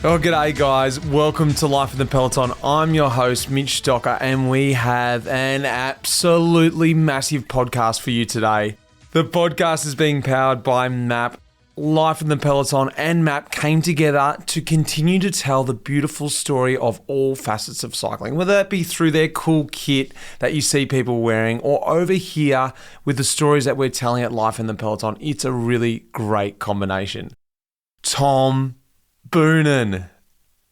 Oh, g'day guys. Welcome to Life in the Peloton. I'm your host, Mitch, and we have an absolutely massive podcast for you today. The podcast is being powered by MAP. Life in the Peloton and MAP came together to continue to tell the beautiful story of all facets of cycling, whether that be through their cool kit that you see people wearing or over here with the stories that we're telling at Life in the Peloton. It's a really great combination. Tom Boonen.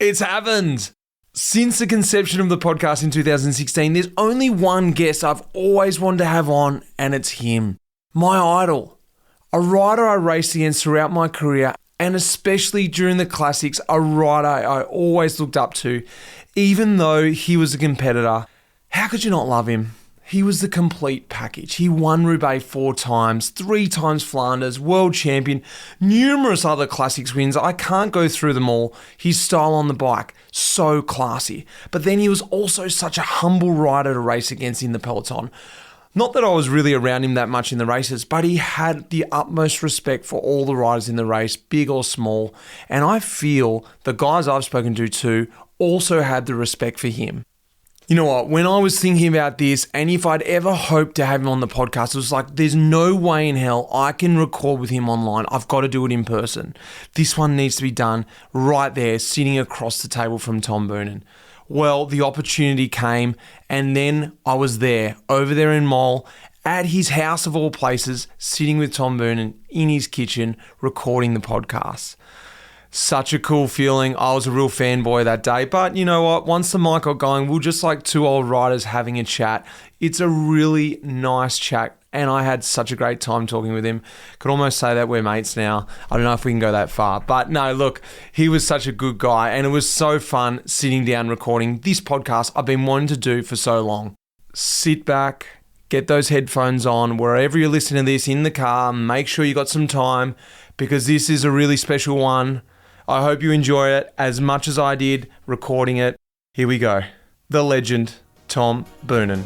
It's happened. Since the conception of the podcast in 2016, there's only one guest I've always wanted to have on, and it's him. My idol. A rider I raced against throughout my career, and especially during the classics, a rider I always looked up to, even though he was a competitor. How could you not love him? He was the complete package. He won Roubaix 4 times, 3 times Flanders, world champion, numerous other classics wins. I can't go through them all. His style on the bike, so classy. But then he was also such a humble rider to race against in the peloton. Not that I was really around him that much in the races, but he had the utmost respect for all the riders in the race, big or small. And I feel the guys I've spoken to too also had the respect for him. You know what, when I was thinking about this, and if I'd ever hoped to have him on the podcast, it was like, there's no way in hell I can record with him online. I've got to do it in person. This one needs to be done right there, sitting across the table from Tom Boonen. Well, the opportunity came, and then I was there, over there in Mol, at his house of all places, sitting with Tom Boonen in his kitchen, recording the podcast. Such a cool feeling. I was a real fanboy that day. But you know what? Once the mic got going, we're just like two old riders having a chat. It's a really nice chat. And I had such a great time talking with him. Could almost say that we're mates now. I don't know if we can go that far. But no, look, he was such a good guy. And it was so fun sitting down recording this podcast I've been wanting to do for so long. Sit back, get those headphones on, wherever you're listening to this, in the car, make sure you got some time because this is a really special one. I hope you enjoy it as much as I did recording it. Here we go. The legend, Tom Boonen.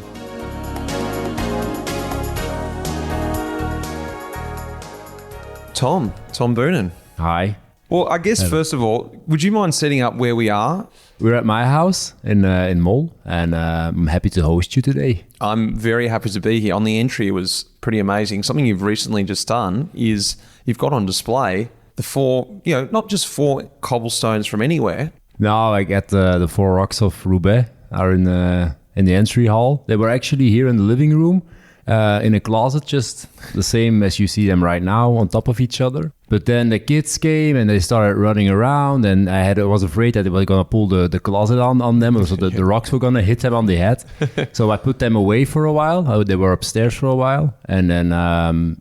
Tom Boonen. Hi. Well, I guess first of all, would you mind setting up where we are? We're at my house in Mol, and I'm happy to host you today. I'm very happy to be here. On the entry, it was pretty amazing. Something you've recently just done is you've got on display the 4, not just 4 cobblestones from anywhere. No, I got the 4 rocks of Roubaix are in the entry hall. They were actually here in the living room, in a closet, just the same as you see them right now, on top of each other. But then the kids came and they started running around, and I was afraid that they were going to pull the closet on them, so the rocks were going to hit them on the head. So I put them away for a while. They were upstairs for a while. And then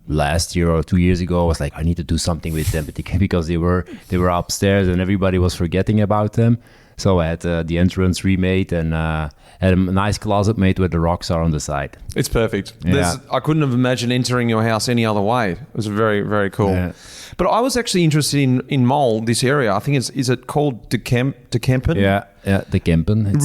last year or 2 years ago, I was like, I need to do something with them because they were upstairs and everybody was forgetting about them. So I had the entrance remade and had a nice closet made where the rocks are on the side. It's perfect. Yeah. I couldn't have imagined entering your house any other way. It was very, very cool. Yeah. But I was actually interested in Mol, this area. I think is it called De Kempen? Yeah, De Kempen. It's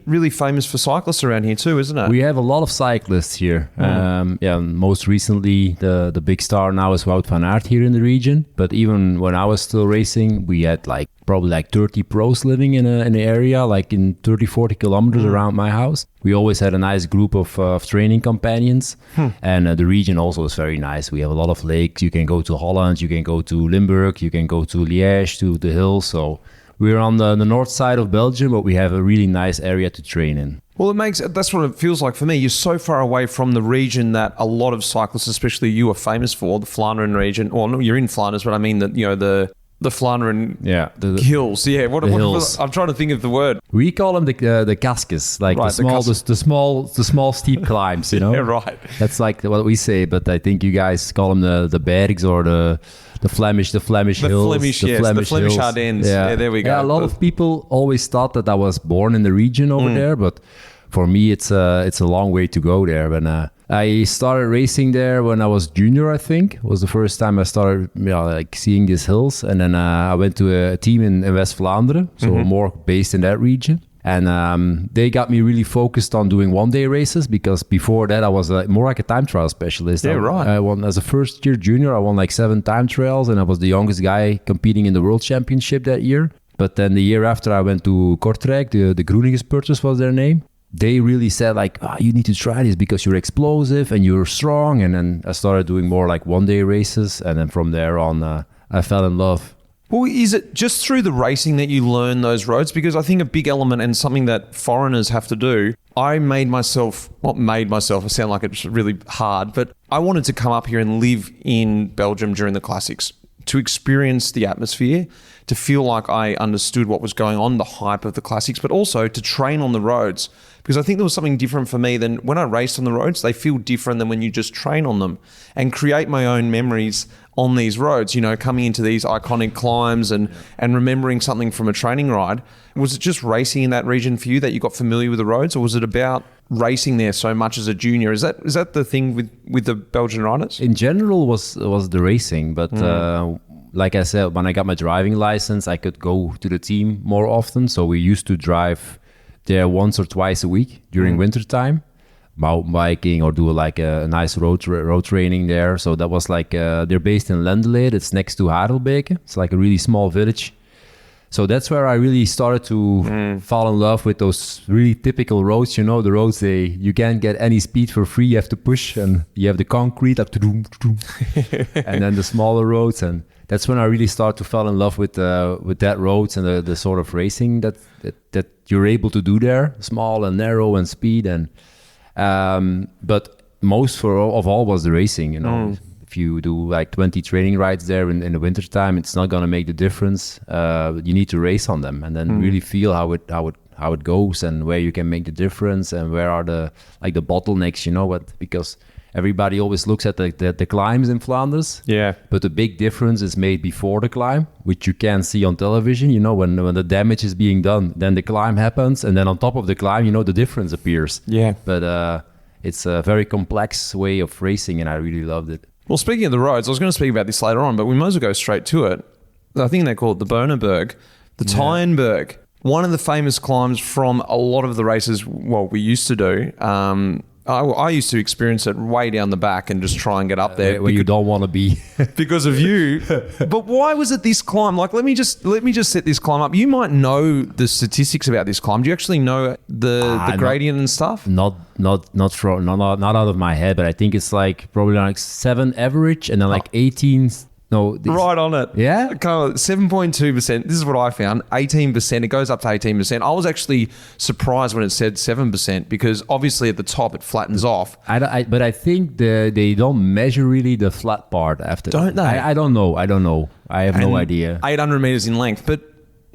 really famous for cyclists around here too, isn't it? We have a lot of cyclists here. Most recently, the big star now is Wout van Aert here in the region. But even when I was still racing, we had probably 30 pros living in an area, in 30, 40 kilometers around my house. We always had a nice group of training companions. And the region also is very nice. We have a lot of lakes. You can go to Holland, you can go to Limburg, you can go to Liège, to the hills. So we're on the north side of Belgium, but we have a really nice area to train in. Well, that's what it feels like for me. You're so far away from the region that a lot of cyclists, especially you, are famous for, the Flanders region. Well, no, you're in Flanders, but I mean that the Flanders hills. Yeah, what hills. I'm trying to think of the word. We call them the casques, the small steep climbs. Yeah, right. That's what we say, but I think you guys call them the bergs or the Flemish hills. The Flemish Ardennes. Yeah, there we go. Yeah, a lot of people always thought that I was born in the region over there, but for me, it's a long way to go there. When I started racing there when I was junior, I think. It was the first time I started seeing these hills. And then I went to a team in West Flanders, so more based in that region. And they got me really focused on doing one-day races, because before that I was more like a time trial specialist. Yeah, right. I won as a first-year junior. I won 7 time trials, and I was the youngest guy competing in the World Championship that year. But then the year after I went to Kortrijk, the Groenigenspurters was their name. They really said like, you need to try this because you're explosive and you're strong. And then I started doing more like one-day races. And then from there on, I fell in love. Well, is it just through the racing that you learn those roads? Because I think a big element and something that foreigners have to do, I I sound like it's really hard, but I wanted to come up here and live in Belgium during the classics, to experience the atmosphere, to feel like I understood what was going on, the hype of the classics, but also to train on the roads. Because I think there was something different for me than when I raced on the roads. They feel different than when you just train on them, and create my own memories on these roads, coming into these iconic climbs and remembering something from a training ride. Was it just racing in that region for you that you got familiar with the roads, or was it about racing there so much as a junior? Is that the thing with the Belgian riders? In general was the racing, but like I said, when I got my driving license, I could go to the team more often. So we used to drive there once or twice a week during winter time, mountain biking or do like a nice road training there. So that was like they're based in Lendeleed. It's next to Harelbekes. It's like a really small village. So that's where I really started to fall in love with those really typical roads. The roads you can't get any speed for free. You have to push, and you have the concrete up to and then the smaller roads. And that's when I really started to fall in love with that roads and the sort of racing that you're able to do there, small and narrow and speed. And but most of all was the racing. If you do like 20 training rides there in the winter time, it's not going to make the difference. You need to race on them and then really feel how it goes and where you can make the difference and where are the bottlenecks. Because everybody always looks at the climbs in Flanders. Yeah. But the big difference is made before the climb, which you can see on television. When the damage is being done, then the climb happens, and then on top of the climb, the difference appears. Yeah. But it's a very complex way of racing, and I really loved it. Well, speaking of the roads, I was going to speak about this later on, but we might as well go straight to it. I think they call it the Boonen, the Taaienberg. One of the famous climbs from a lot of the races, we used to do. I used to experience it way down the back and just try and get up there. Where you don't want to be. Because of you. But why was it this climb? Like, let me just set this climb up. You might know the statistics about this climb. Do you actually know the gradient and stuff? Not out of my head, but I think it's like probably like 7 average and then like 18. No, right on it. Yeah? 7.2%. This is what I found. 18%. It goes up to 18%. I was actually surprised when it said 7% because obviously at the top it flattens off. But I think they don't measure really the flat part after. Don't they? I don't know. I have no idea. 800 meters in length. But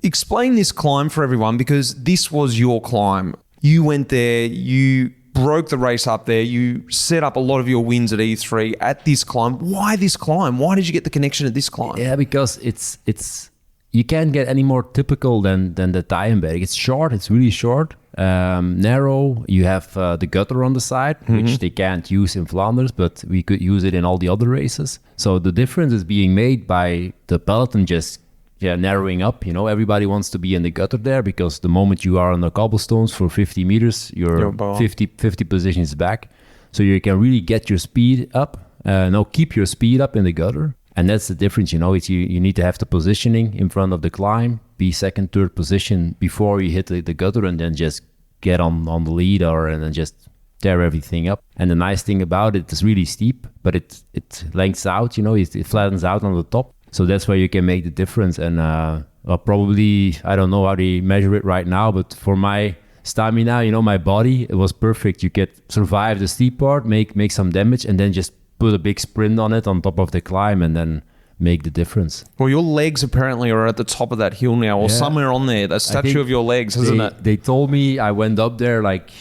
explain this climb for everyone because this was your climb. You went there. You broke the race up there. You set up a lot of your wins at E3 at this climb. Why this climb? Why did you get the connection at this climb? Yeah, because it's you can't get any more typical than the Taaienberg. It's short. It's really short, narrow. You have the gutter on the side, which they can't use in Flanders, but we could use it in all the other races. So the difference is being made by the peloton just narrowing up. Everybody wants to be in the gutter there because the moment you are on the cobblestones for 50 meters, you're 50 positions back. So you can really get your speed up. Keep your speed up in the gutter. And that's the difference, you need to have the positioning in front of the climb, be second, third position before you hit the gutter and then just get on the leader and then just tear everything up. And the nice thing about it is really steep, but it lengths out, it flattens out on the top. So that's where you can make the difference. And probably, I don't know how they measure it right now, but for my stamina, my body, it was perfect. You could survive the steep part, make some damage, and then just put a big sprint on it on top of the climb and then make the difference. Well, your legs apparently are at the top of that hill now or somewhere on there. A statue of your legs, isn't it? They told me I went up there like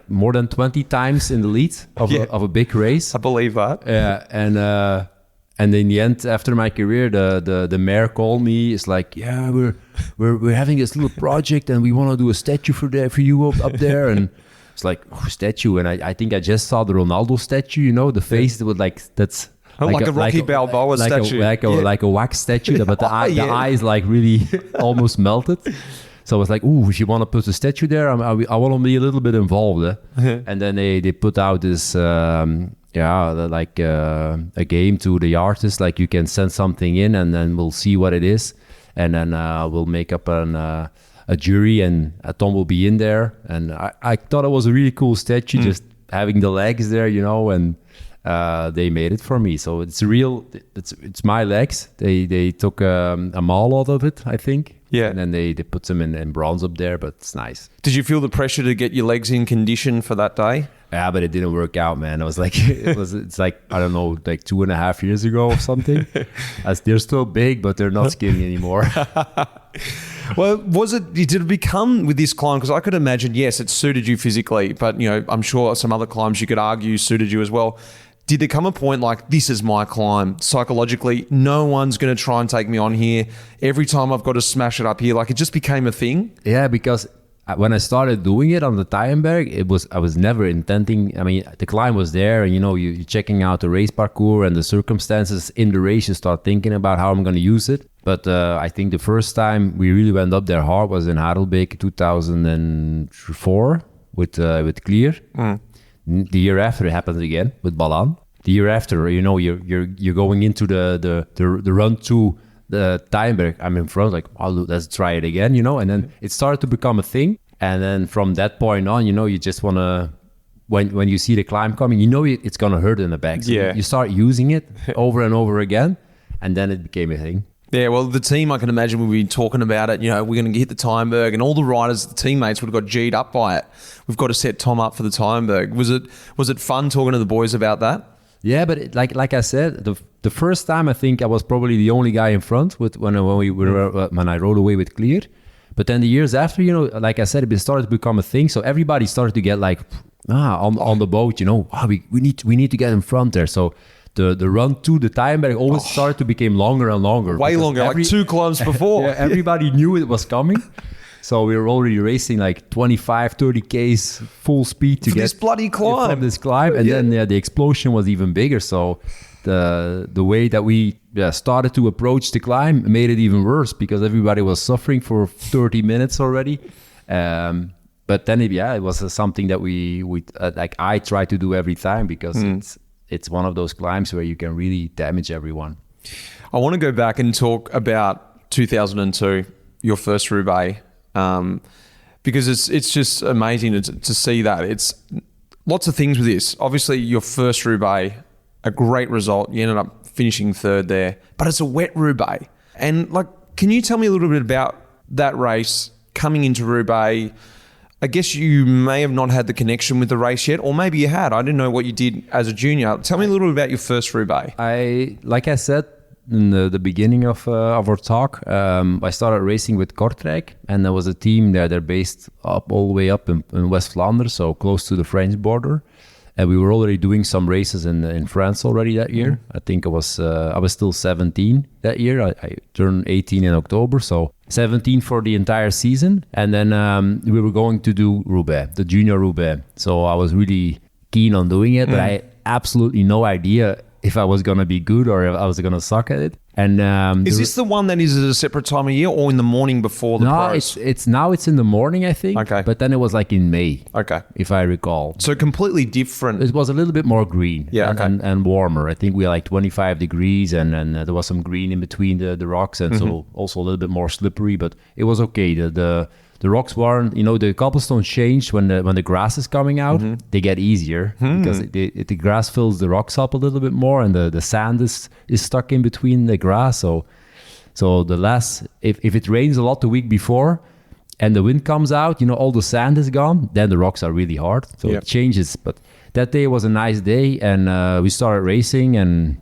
more than 20 times in the lead of a big race. I believe that. Yeah, and in the end, after my career, the mayor called me. It's like, we're having this little project, and we want to do a statue for you up there. And it's like, statue. And I think I just saw the Ronaldo statue. The face that would that's like a Rocky Balboa statue, like a wax statue, but the eye is like really almost melted. So I was like, if you want to put a statue there, I want to be a little bit involved. And then they put out this. A game to the artist, like you can send something in and then we'll see what it is. and then we'll make up a jury, and Tom will be in there. And I thought it was a really cool statue, just having the legs there, and they made it for me. So it's it's my legs. They took a mall out of it, I think. Yeah. And then they put them in bronze up there, but it's nice. Did you feel the pressure to get your legs in condition for that day? Yeah, but it didn't work out, man. I was like, it's like, I don't know, like 2.5 years ago or something. As they're still big, but they're not skinny anymore. Well, did it become with this climb? Because I could imagine, yes, it suited you physically, but I'm sure some other climbs you could argue suited you as well. Did there come a point like, this is my climb, psychologically, no one's going to try and take me on here. Every time I've got to smash it up here, like it just became a thing? Yeah, because when I started doing it on the Taaienberg, I was never intending, I mean, the climb was there, and you're checking out the race parcours and the circumstances in the race, you start thinking about how I'm going to use it. But I think the first time we really went up there hard was in Harelbekes 2004 with Clear. The year after it happened again with Balan. The year after, you're going into the run to the Taaienberg. I'm in front, like, let's try it again, and then it started to become a thing. And then from that point on, you just want to, when you see the climb coming, it's going to hurt in the back. So you start using it over and over again, and then it became a thing. Yeah, well, the team, I can imagine, we've been talking about it. We're going to hit the Taaienberg, and all the riders, the teammates, would have got G'd up by it. We've got to set Tom up for the Taaienberg. Was it fun talking to the boys about that? Yeah, but like I said, the first time I think I was probably the only guy in front when I rode away with Clear. But then the years after, like I said, it started to become a thing. So everybody started to get like on the boat. We need to get in front there. So the run to the Taaienberg always started to become longer and longer. Way longer, like 2 kilometers before. Yeah, everybody knew it was coming. So we were already racing like 25, 30 Ks full speed to get this bloody climb. From this climb. And then the explosion was even bigger. So the way that we started to approach the climb made it even worse because everybody was suffering for 30 minutes already. But then it was something that we I try to do every time because it's one of those climbs where you can really damage everyone. I want to go back and talk about 2002, your first Roubaix. Because it's just amazing to see that. It's lots of things with this. Obviously, your first Roubaix, a great result. You ended up finishing third there, but it's a wet Roubaix. And can you tell me a little bit about that race coming into Roubaix? I guess you may have not had the connection with the race yet, or maybe you had. I didn't know what you did as a junior. Tell me a little bit about your first Roubaix. Like I said in the beginning of our talk, I started racing with Kortrijk, and there was a team there. They're based all the way up in West Flanders, so close to the French border. And we were already doing some races in France already that year. I think I was still 17 that year. I turned 18 in October, so 17 for the entire season. And then we were going to do Roubaix, the junior Roubaix. So I was really keen on doing it, but I had absolutely no idea if I was going to be good or if I was going to suck at it. And is this the one that is at a separate time of year or in the morning before the pros? It's in the morning, I think. Okay. But then it was like in May. Okay. If I recall. So completely different. It was a little bit more green. Yeah. And warmer. I think we had like 25 degrees and there was some green in between the rocks, and so also a little bit more slippery, but it was okay. The rocks weren't, the cobblestones changed when the grass is coming out. They get easier because the grass fills the rocks up a little bit more, and the sand is stuck in between the grass. So if it rains a lot the week before and the wind comes out, all the sand is gone, then the rocks are really hard. So it changes. But that day was a nice day, and we started racing and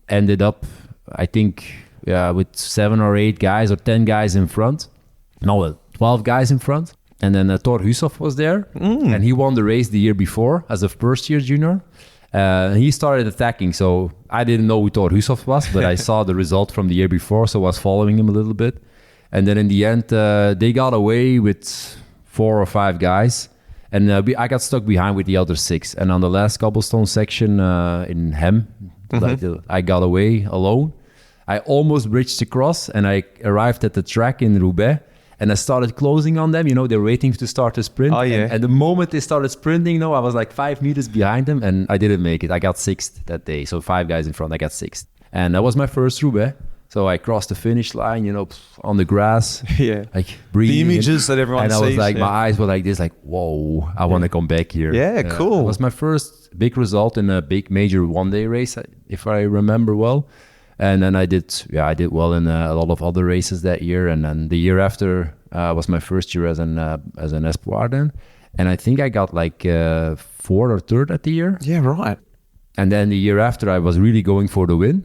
ended up, I think, with 7 or 8 guys or 10 guys in front. 12 guys in front. And then Thor Hushoff was there, and he won the race the year before as a first-year junior. He started attacking, so I didn't know who Thor Hushoff was, but I saw the result from the year before, so I was following him a little bit. And then in the end, they got away with 4 or 5 guys, and I got stuck behind with the other 6. And on the last cobblestone section in Hem, I got away alone. I almost bridged across, and I arrived at the track in Roubaix. And I started closing on them. They're waiting to start the sprint. Oh, yeah. And the moment they started sprinting, I was like 5 meters behind them, and I didn't make it. I got 6th that day. So 5 guys in front, I got 6th. And that was my first Roubaix. So I crossed the finish line, on the grass. Yeah. Like breathing. The images that everyone sees. And I was like, my eyes were like this, like, whoa, I want to come back here. Yeah, cool. It was my first big result in a big major one-day race, if I remember well. And then I did well in a lot of other races that year. And then the year after was my first year as an espoir then. And I think I got like 4th or 3rd at the year. Yeah, right. And then the year after, I was really going for the win.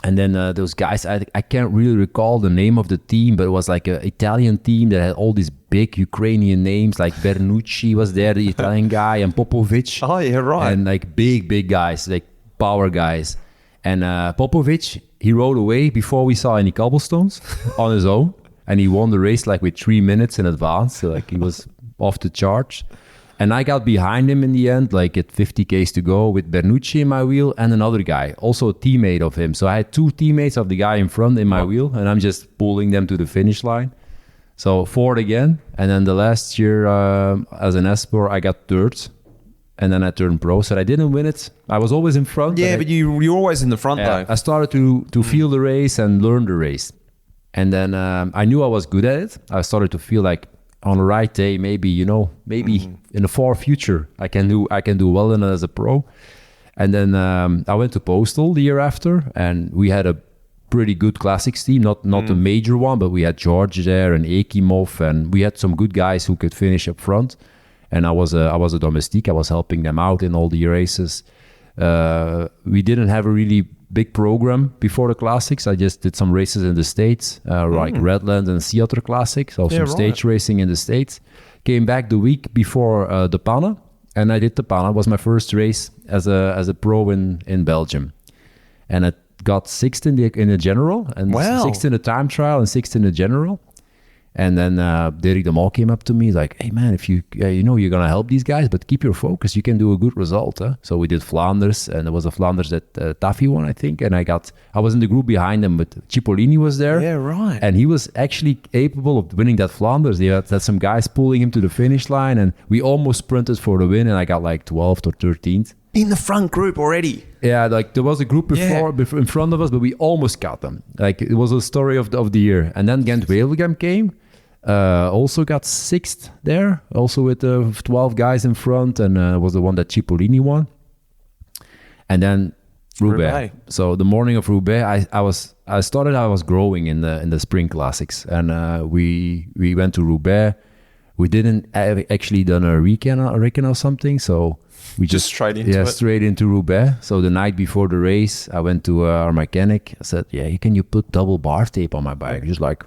And then those guys, I can't really recall the name of the team, but it was like an Italian team that had all these big Ukrainian names, like Bernucci was there, the Italian guy, and Popovic. Oh, yeah, right. And like big guys, like power guys. And Popovic, he rode away before we saw any cobblestones on his own. And he won the race like with 3 minutes in advance. So like he was off the charge. And I got behind him in the end, like at 50 Ks to go with Bernucci in my wheel and another guy, also a teammate of him. So I had 2 teammates of the guy in front in my wheel, and I'm just pulling them to the finish line. So 4th again. And then the last year as an Espor, I got 3rd. And then I turned pro. So I didn't win it. I was always in front. Yeah, but you're always in the front though. I started to feel the race and learn the race. And then I knew I was good at it. I started to feel like on the right day, maybe in the far future, I can do well in it as a pro. And then I went to Postal the year after, and we had a pretty good classics team, not a major one, but we had George there and Ekimov, and we had some good guys who could finish up front. And I was a domestique. I was helping them out in all the races. We didn't have a really big program before the classics. I just did some races in the States, like Redland and Sea Otter Classics, so some stage racing in the States. Came back the week before the Panne, and I did the Panne. It was my first race as a pro in Belgium. And I got 6th in the general, and 6th in the time trial, and 6th in the general. And then Dirk de Mol came up to me like, hey man, if you're going to help these guys, but keep your focus, you can do a good result. Huh? So we did Flanders, and there was a Flanders that Taffy won, I think. And I was in the group behind him, but Cipollini was there. Yeah, right. And he was actually capable of winning that Flanders. He had some guys pulling him to the finish line, and we almost sprinted for the win, and I got like 12th or 13th. In the front group already. Yeah, like there was a group before in front of us, but we almost got them. Like it was a story of the year. And then Gent-Wevelgem came. Also got 6th there, also with 12 guys in front, and was the one that Cipollini won. And then Roubaix. So the morning of Roubaix, I was growing in the spring classics, and we went to Roubaix. We didn't actually done a recon or something, so we just straight into Roubaix. So the night before the race, I went to our mechanic. I said, can you put double bar tape on my bike? Just like,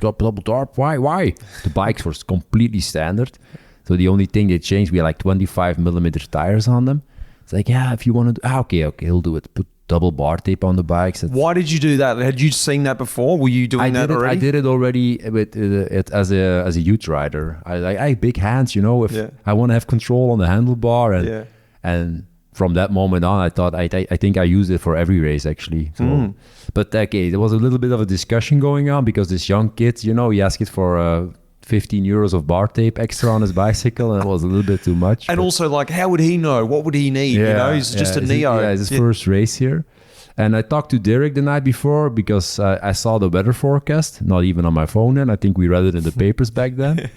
double tarp, why? The bikes were completely standard. So the only thing they changed, we had like 25 millimeter tires on them. It's like, if you want to do, okay, he'll do it. Put double bar tape on the bikes. Why did you do that? Had you seen that before? Were you doing that already? I did it already with it as a youth rider. I have big hands, if I want to have control on the handlebar, and from that moment on, I thought I think I used it for every race actually. So, but there was a little bit of a discussion going on because this young kid, he asked it for 15 euros of bar tape extra on his bicycle, and it was a little bit too much. And also, like, how would he know? What would he need? He's just a neo. It's his first race here. And I talked to Derek the night before because I saw the weather forecast, not even on my phone then. I think we read it in the papers back then.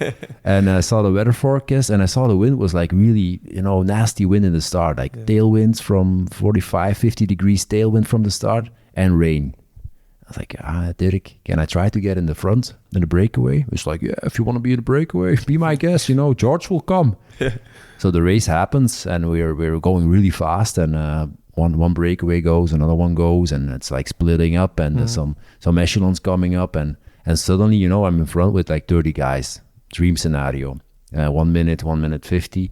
And I saw the weather forecast, and I saw the wind was like really, nasty wind in the start, like tailwinds from 45, 50 degrees tailwind from the start, and rain. I was like, Dirk, can I try to get in the front in the breakaway? It's like, if you want to be in the breakaway, be my guest, George will come. So the race happens, and we're going really fast, and one breakaway goes, another one goes, and it's like splitting up, and there's some echelons coming up, and suddenly, I'm in front with like 30 guys. Dream scenario. 1 minute 50.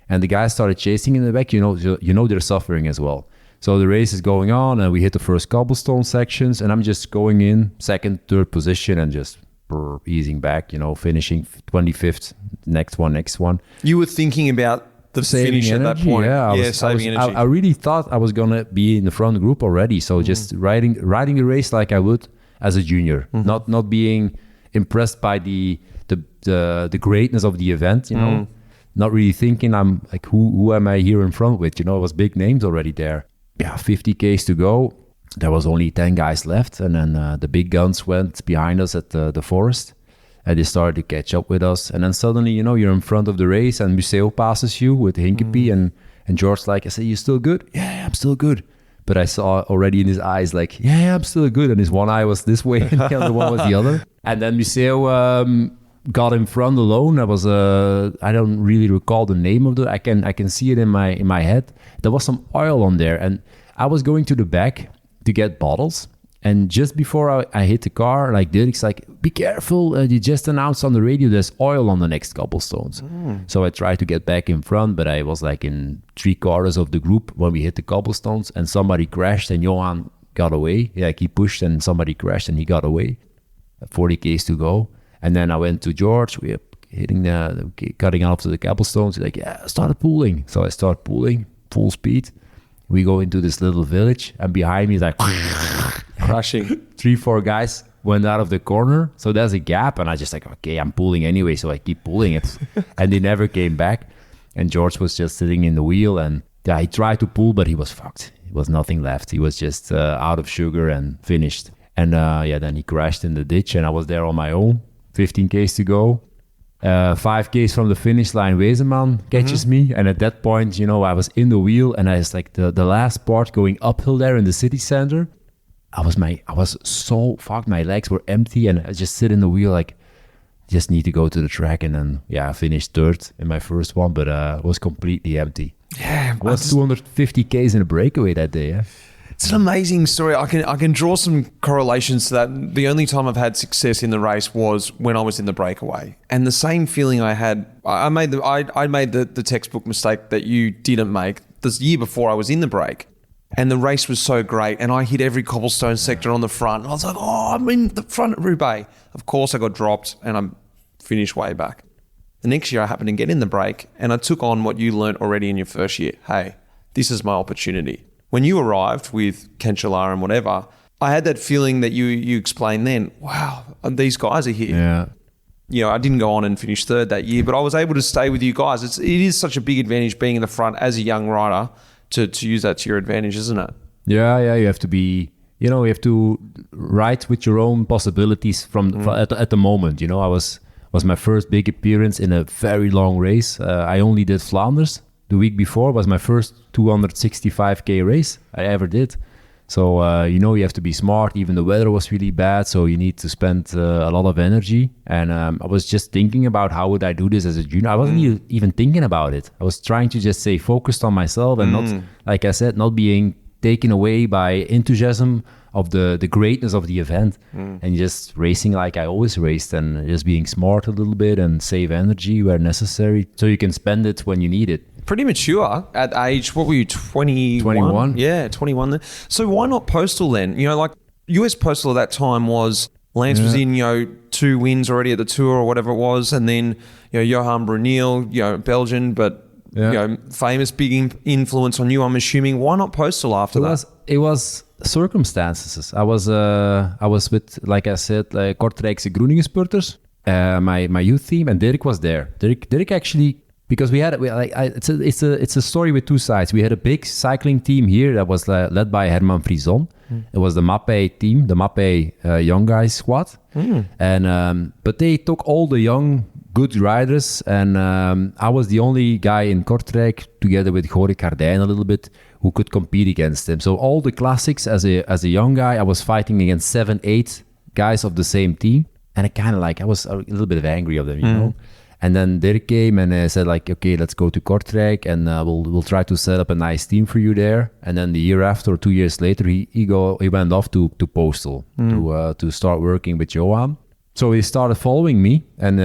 And the guys started chasing in the back, they're suffering as well. So the race is going on, and we hit the first cobblestone sections, and I'm just going in second, third position, and just easing back, finishing 25th, next one. You were thinking about the finish at that point. Saving energy. I really thought I was going to be in the front group already. So just riding the race like I would as a junior, not being impressed by the greatness of the event, not really thinking I'm like, who am I here in front with? It was big names already there. 50 Ks to go. there was only 10 guys left, and then the big guns went behind us at the forest, and they started to catch up with us. And then suddenly, you're in front of the race, and Museo passes you with Hinkepie, and George I said, you still good? Yeah, I'm still good. But I saw already in his eyes yeah, I'm still good. And his one eye was this way, and the other one was the other. And then Museo got in front alone. I was I don't really recall the name of I can see it in my head. There was some oil on there, and I was going to the back to get bottles. And just before I hit the car, Dirk's be careful, you just announced on the radio there's oil on the next cobblestones. So I tried to get back in front, but I was in 3/4 of the group when we hit the cobblestones, and somebody crashed, and Johan got away. He pushed, and somebody crashed, and he got away. 40 Ks to go. And then I went to George, we were cutting off to the cobblestones. He's yeah, I started pulling. So I start pulling, full speed. We go into this little village, and behind me is crushing. 3-4 guys went out of the corner. So there's a gap, and I just okay, I'm pulling anyway. So I keep pulling it, and they never came back. And George was just sitting in the wheel, and he tried to pull, but he was fucked. There was nothing left. He was just out of sugar and finished. And then he crashed in the ditch, and I was there on my own. 15 Ks to go. 5 Ks from the finish line, Wezenman catches me, and at that point, I was in the wheel, and I was the last part going uphill there in the city center. I was so fucked. My legs were empty, and I just sit in the wheel just need to go to the track. And then I finished third in my first one, but it was completely empty. Yeah, it was 250 Ks in a breakaway that day. Yeah. It's an amazing story. I can draw some correlations to that. The only time I've had success in the race was when I was in the breakaway, and the same feeling I had. I made the textbook mistake that you didn't make. This year before, I was in the break, and the race was so great, and I hit every cobblestone sector on the front. And I was I'm in the front of Roubaix. Of course, I got dropped, and I finished way back. The next year, I happened to get in the break, and I took on what you learnt already in your first year. Hey, this is my opportunity. When you arrived with Cancellara and whatever, I had that feeling that you explained then, wow, these guys are here. Yeah. I didn't go on and finish third that year, but I was able to stay with you guys. It is such a big advantage being in the front as a young rider to use that to your advantage, isn't it? Yeah. You have to be, you have to ride with your own possibilities at the moment. I was my first big appearance in a very long race. I only did Flanders. The week before was my first 265K race I ever did. So, you have to be smart. Even the weather was really bad, so you need to spend a lot of energy. And I was just thinking about how would I do this as a junior. I wasn't even thinking about it. I was trying to just stay focused on myself and not, like I said, not being taken away by enthusiasm of the greatness of the event and just racing like I always raced and just being smart a little bit and save energy where necessary so you can spend it when you need it. Pretty mature at age, what were you, 21? 21. Yeah, 21 then. So why not Postal then? US Postal at that time was, Lance was in, 2 wins already at the Tour or whatever it was, and then, Johan Bruneel, Belgian, but, famous, big influence on you, I'm assuming. Why not Postal after that? It was circumstances. I was with, like I said, Kortrijkse Groningen Spurters, my youth team, and Dirk was there. Dirk actually... Because it's a story with 2 sides. We had a big cycling team here that was led by Herman Frison. It was the Mappé team, the Mappé young guys squad. And but they took all the young good riders, and I was the only guy in Kortrijk together with Gore Cardijn a little bit who could compete against them. So all the classics as a young guy, I was fighting against 7-8 guys of the same team, and I was a little bit angry of them, you know. And then Dirk came and said okay, let's go to Kortrijk and we'll try to set up a nice team for you there. And then the year after, or 2 years later, he went off to Postal to start working with Johan. So he started following me, and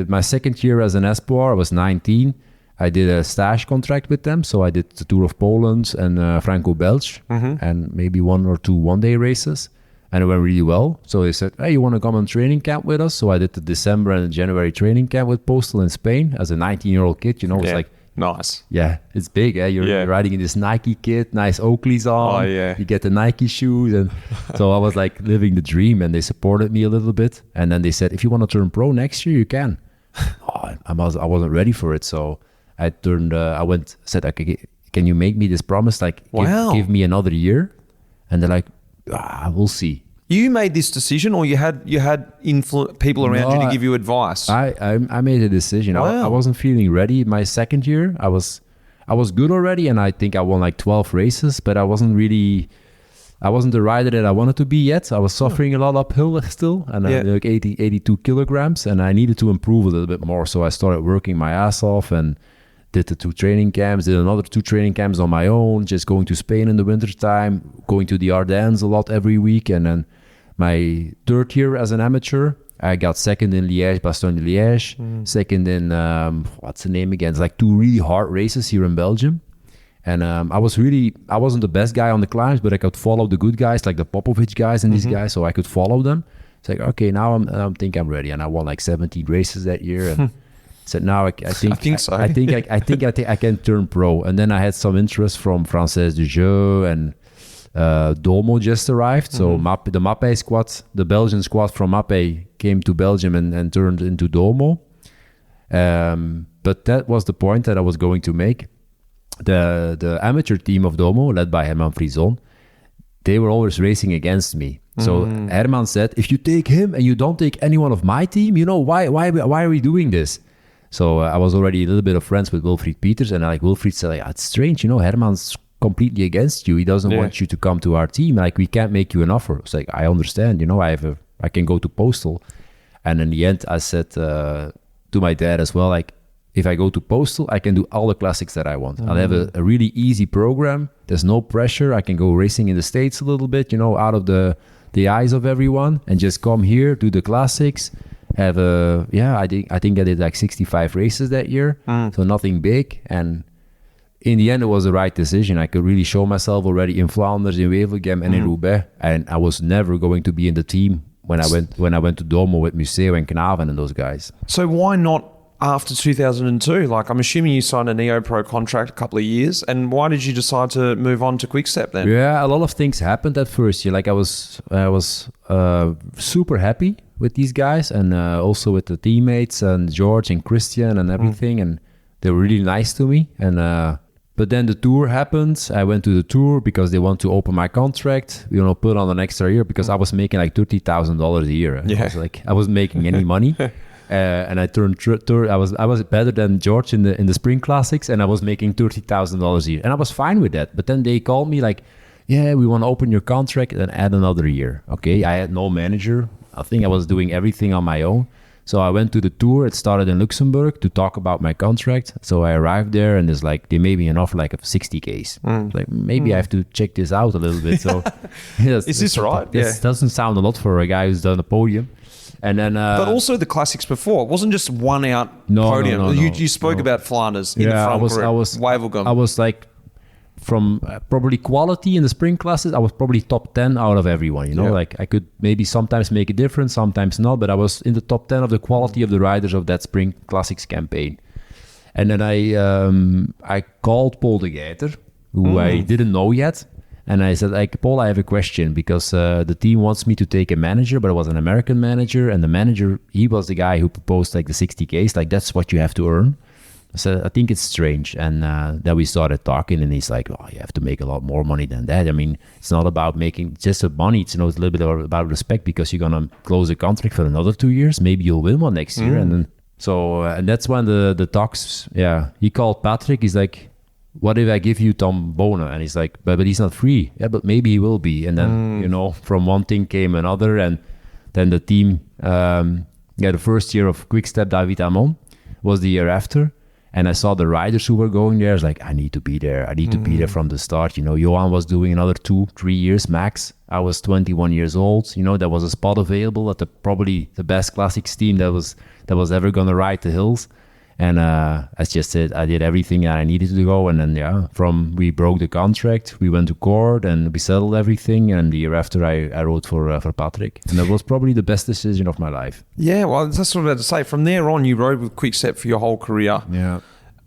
my second year as an Espoir, I was 19. I did a stage contract with them, so I did the Tour of Poland and Franco-Belge and maybe 1 or 2 one-day races. And it went really well. So they said, hey, you want to come on training camp with us? So I did the December and January training camp with Postal in Spain as a 19-year-old kid. It's nice. Yeah, it's big. You're riding in this Nike kit, nice Oakleys on. Oh, yeah. You get the Nike shoes. And so I was living the dream, and they supported me a little bit. And then they said, if you want to turn pro next year, you can. I wasn't ready for it. So I said, okay, can you make me this promise? Wow. Give me another year. And they're like, we'll see. You made this decision, or you had people around you to give you advice? I made a decision. Wow. I wasn't feeling ready. My second year, I was good already, and I think I won like 12 races, but I wasn't the rider that I wanted to be yet. I was suffering a lot uphill still, and like 82 kilograms, and I needed to improve a little bit more. So I started working my ass off and did the 2 training camps, did another 2 training camps on my own, just going to Spain in the wintertime, going to the Ardennes a lot every week. And then my third year as an amateur, I got second in Liège-Bastogne-Liège, second in, what's the name again? It's like 2 really hard races here in Belgium. And I wasn't the best guy on the climbs, but I could follow the good guys, like the Popovic guys and these guys, so I could follow them. It's like, okay, now I think I'm ready. And I won like 17 races that year. And said, now I think so. I think I can turn pro. And then I had some interest from Française du Jeu, and Domo just arrived. So the Mappe squad, the Belgian squad from Mappe came to Belgium and turned into Domo. But that was the point that I was going to make. The amateur team of Domo, led by Herman Frison, they were always racing against me. So Herman said, if you take him and you don't take anyone of my team, why are we doing this? So I was already a little bit of friends with Wilfried Peters, and like Wilfried said, like, it's strange, Herman's completely against you. He doesn't want you to come to our team. Like, we can't make you an offer. It's like, I understand, I can go to Postal. And in the end, I said to my dad as well, like, if I go to Postal, I can do all the classics that I want. I'll have a really easy program. There's no pressure. I can go racing in the States a little bit, out of the eyes of everyone, and just come here, do the classics. I think I did like 65 races that year, so nothing big. And in the end, it was the right decision. I could really show myself already in Flanders, in Wevelgem, and in Roubaix. And I was never going to be in the team when I went to Domo with Museo and Knaven and those guys. So why not after 2002? Like, I'm assuming you signed a Neo Pro contract a couple of years, and why did you decide to move on to Quickstep then? Yeah, a lot of things happened that first year. Like, I was super happy with these guys, and also with the teammates and George and Christian and everything, and they were really nice to me. And but then the tour happened. I went to the tour because they want to open my contract, put on an extra year, because I was making like $30,000 a year. I wasn't making any money. And I turned I was better than George in the spring classics, and I was making $30,000 a year, and I was fine with that. But then they called me like, yeah, we want to open your contract and add another year. Okay, I had no manager. I think I was doing everything on my own. So I went to the tour. It started in Luxembourg to talk about my contract. So I arrived there, and there's like, they made me an offer like of 60Ks. Like, maybe I have to check this out a little bit. So is this right? This doesn't sound a lot for a guy who's done a podium. And then, but also the classics before. It wasn't just one out podium. No, you spoke about Flanders in the front group. Wevelgem. I was like, from probably quality in the spring classes, I was probably top 10 out of everyone. Like, I could maybe sometimes make a difference, sometimes not, but I was in the top 10 of the quality of the riders of that spring classics campaign. And then I called Paul de Geiter, who I didn't know yet. And I said, like, Paul, I have a question, because the team wants me to take a manager, but it was an American manager. And the manager, he was the guy who proposed like the 60Ks. Like, that's what you have to earn. So I think it's strange. And then we started talking, and he's like, oh, you have to make a lot more money than that. I mean, it's not about making just the money. It's, it's a little bit about respect, because you're going to close a contract for another 2 years. Maybe you'll win one next year. And then, and that's when the talks, he called Patrick. He's like, what if I give you Tom Boonen? And he's like, but he's not free. Yeah, but maybe he will be. And then, from one thing came another. And then the team, the first year of Quickstep David Amon was the year after. And I saw the riders who were going there. I was like, I need to be there. I need to be there from the start. Johan was doing another 2-3 years max. I was 21 years old. There was a spot available at probably the best classics team that was ever going to ride the hills. And as just said, I did everything that I needed to go. And then, we broke the contract, we went to court, and we settled everything. And the year after, I rode for Patrick. And that was probably the best decision of my life. Yeah, well, that's what I was about to say. From there on, you rode with Quickstep for your whole career. Yeah.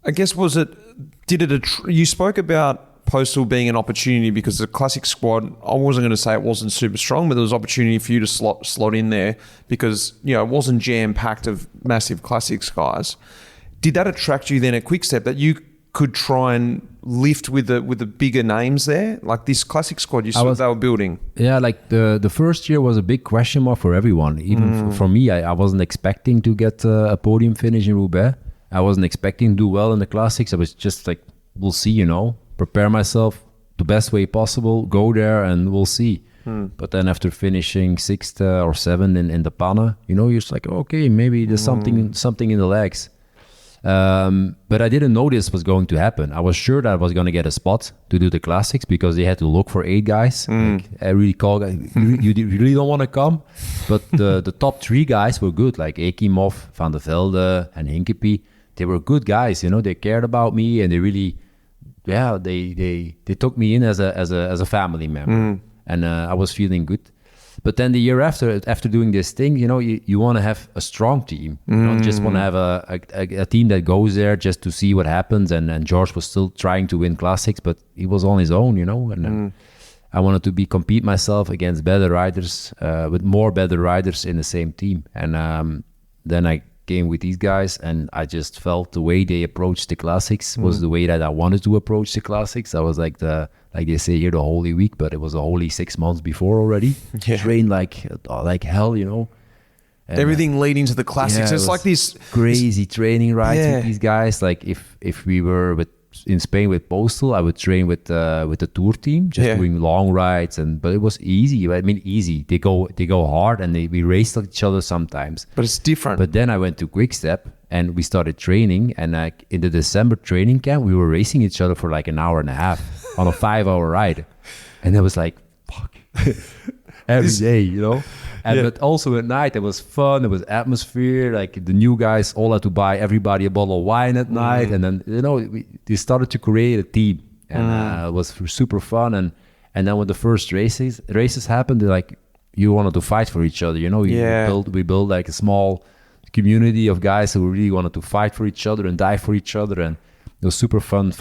I guess, you spoke about Postal being an opportunity, because the classic squad, I wasn't going to say it wasn't super strong, but there was opportunity for you to slot in there, because, it wasn't jam-packed of massive classics guys. Did that attract you then at Quickstep, that you could try and lift with the bigger names there? Like this classic squad you saw they were building? Yeah, like the first year was a big question mark for everyone. Even for me, I wasn't expecting to get a podium finish in Roubaix. I wasn't expecting to do well in the classics. I was just like, we'll see, prepare myself the best way possible, go there and we'll see. But then after finishing 6th or 7th in the Panne, you're just like, okay, maybe there's something in the legs. But I didn't know this was going to happen. I was sure that I was going to get a spot to do the classics because they had to look for 8 guys. Like, I really called, you really don't want to come? But the top 3 guys were good, like Ekimov, Van der Velde and Hinkepie. They were good guys, they cared about me and they really, they took me in as a family member. And I was feeling good. But then the year after doing this thing, you want to have a strong team. You don't just want to have a team that goes there just to see what happens. And George was still trying to win classics, but he was on his own, And I wanted to compete myself against better riders, with more better riders in the same team. And then I came with these guys, and I just felt the way they approached the classics was the way that I wanted to approach the classics. I was like they say here, the Holy Week, but it was a holy 6 months before already. Trained like hell, And, everything leading to the classics. It's like this crazy training rides with these guys. Like if we were in Spain with Postal, I would train with the tour team, just doing long rides, but it was easy. I mean, easy. They go hard, and we raced each other sometimes. But it's different. But then I went to Quickstep, and we started training. And in the December training camp, we were racing each other for like an hour and a half on a 5-hour ride, and it was like, fuck, every day, But also at night, it was fun. There was atmosphere. Like the new guys all had to buy everybody a bottle of wine at night. And then, they started to create a team. And it was super fun. And then when the first races happened, like, you wanted to fight for each other. We built like a small community of guys who really wanted to fight for each other and die for each other. And it was super fun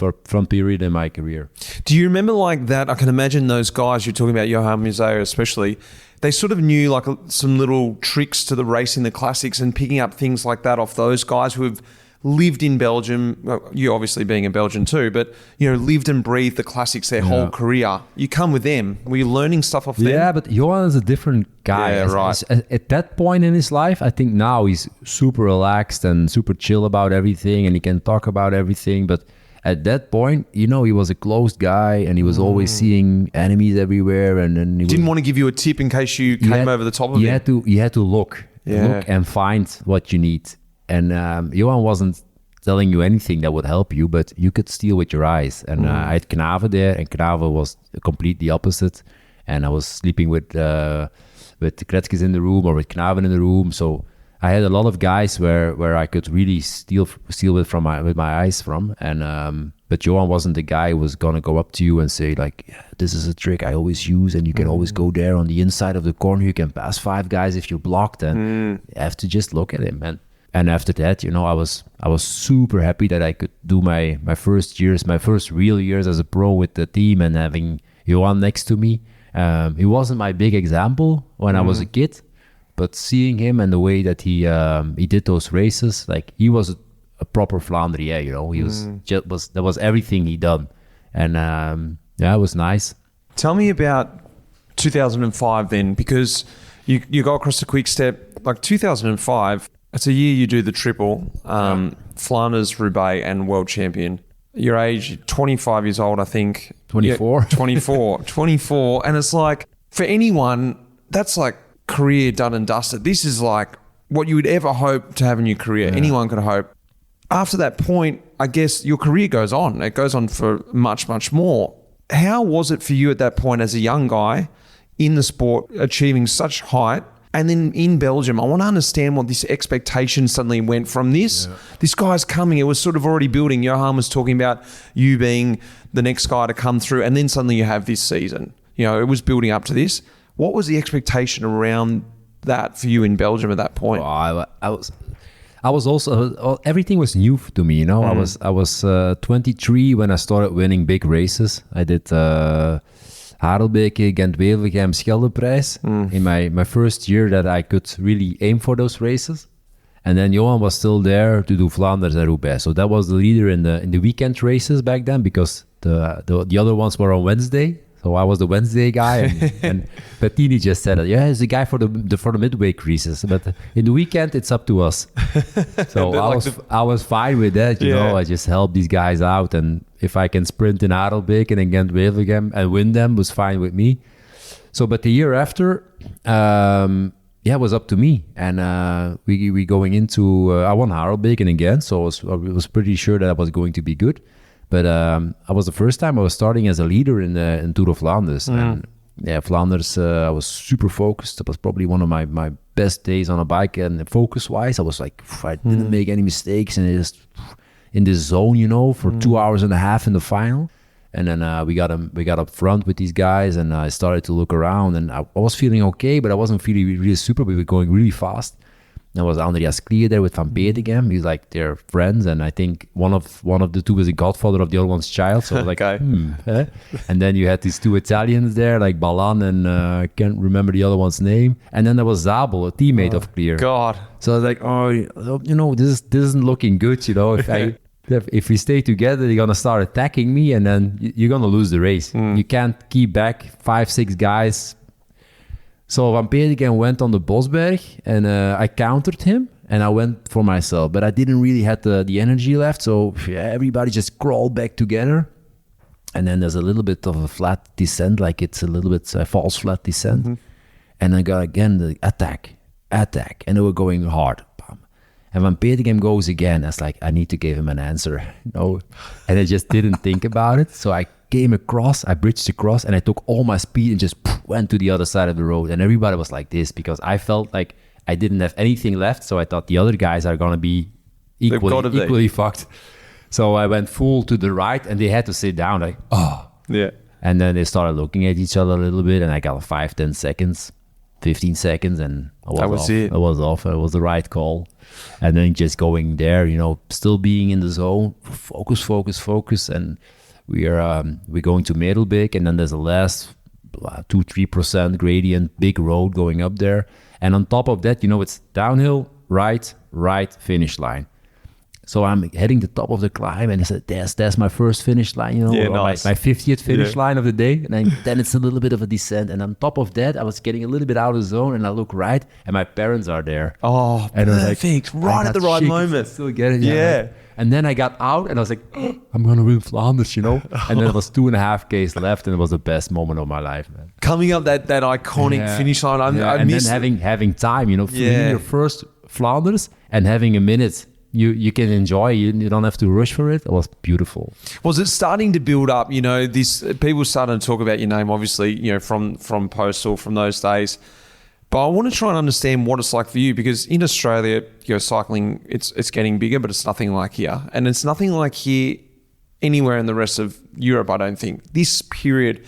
period in my career. Do you remember like that? I can imagine those guys you're talking about, Johan Museo especially, they sort of knew like some little tricks to the racing, the classics, and picking up things like that off those guys who have lived in Belgium. Well, you obviously being a Belgian too, but lived and breathed the classics their whole career. You come with them. Were you learning stuff off them? Yeah, but Johan is a different guy. Yeah, right. At that point in his life, I think now he's super relaxed and super chill about everything, and he can talk about everything. But at that point, he was a closed guy, and he was always seeing enemies everywhere, and he didn't want to give you a tip in case you came over the top of it. You had to look and find what you need. And Johan wasn't telling you anything that would help you, but you could steal with your eyes. And I had Knave there, and Knave was completely opposite. And I was sleeping with Kretskes in the room or with Knave in the room. So I had a lot of guys where I could really steal with my eyes from. And but Johan wasn't the guy who was gonna go up to you and say like, yeah, this is a trick I always use, and you can always go there on the inside of the corner. You can pass 5 guys if you're blocked, and you have to just look at him. And after that, I was super happy that I could do my first real years as a pro with the team, and having Johan next to me. He wasn't my big example when I was a kid, but seeing him and the way that he did those races, like he was a proper Flandrier, he that was everything he done. And it was nice. Tell me about 2005 then, because you go across the Quickstep, like 2005, it's a year you do the triple, Flanders, Roubaix and world champion. Your age, 25 years old, I think. 24. Yeah, 24. And it's like, for anyone, that's like career done and dusted. This is like what you would ever hope to have in your career. Yeah. Anyone could hope. After that point, I guess your career goes on. It goes on for much, much more. How was it for you at that point as a young guy in the sport, achieving such height? And then in Belgium, I want to understand what this expectation suddenly went from this. Yeah. This guy's coming. It was sort of already building. Johan was talking about you being the next guy to come through. And then suddenly you have this season. It was building up to this. What was the expectation around that for you in Belgium at that point? Oh, I was also, everything was new to me, I was 23 when I started winning big races. I did Harelbekes, Gent-Wevelgem, Scheldeprijs in my first year that I could really aim for those races. And then Johan was still there to do Flanders and Roubaix. So that was the leader in the weekend races back then, because the other ones were on Wednesday. So I was the Wednesday guy, and Bettini just said, "Yeah, he's the guy for the midweek races, but in the weekend it's up to us." So I was fine with that, you know. I just helped these guys out, and if I can sprint in Harelbekes and again Wevelgem and win them, was fine with me. So, but the year after, it was up to me, and we going into I won Harelbekes again, so I was pretty sure that I was going to be good. But I was the first time I was starting as a leader in Tour of Flanders. And Flanders, I was super focused. It was probably one of my best days on a bike, and focus-wise, I was like, I didn't make any mistakes, and just in this zone, you know, for 2 hours and a half in the final. And then we got up front with these guys, and I started to look around, and I was feeling okay, but I wasn't feeling really super. We were going really fast. There was Andreas Klier there with Van Petegem. He's like, they're friends, and I think one of the two was a godfather of the other one's child. So I was like, And then you had these two Italians there, like Balan and I can't remember the other one's name. And then there was Zabel, a teammate of Klier. God. So I was like, you know, this isn't looking good. You know, if we stay together, they're gonna start attacking me, and then you're gonna lose the race. You can't keep back 5-6 guys. So Van Petegem went on the Bosberg, and I countered him, and I went for myself. But I didn't really have the energy left, so everybody just crawled back together. And then there's a little bit of a flat descent, like it's a little bit a false flat descent. And I got again the attack, and they were going hard. Bam. And Van Petegem goes again. I was like, I need to give him an answer, you know. And I just didn't think about it. So I came across, I bridged across, and I took all my speed and just went to the other side of the road. And everybody was like this, because I felt like I didn't have anything left. So I thought the other guys are going to be equally fucked. So I went full to the right, and they had to sit down, like, And then they started looking at each other a little bit, and I got 5-10 seconds, 15 seconds, and I was off. It was the right call. And then just going there, you know, still being in the zone, focus, and we're going to Harelbekes, and then there's a last 2-3% gradient, big road going up there, and on top of that, you know, it's downhill, right, finish line. So I'm heading the top of the climb, and I said, "That's my first finish line, you know, nice. my 50th finish line of the day." And then it's a little bit of a descent, and on top of that, I was getting a little bit out of the zone, and I look right, and my parents are there. Oh, and perfect! Like, right at the right moment. Still get it, yeah. And then I got out, and I was like, I'm gonna win Flanders, you know. And then it was 2.5 Ks left, and it was the best moment of my life, man. Coming up that iconic finish line, I miss then having time, you know, for your first Flanders, and having a minute. You can enjoy. You don't have to rush for it. It was beautiful. Was it starting to build up? You know, this people starting to talk about your name, obviously, you know, from Postal, from those days. But I want to try and understand what it's like for you, because in Australia, you know, cycling, it's getting bigger, but it's nothing like here, and it's nothing like here anywhere in the rest of Europe. I don't think this period,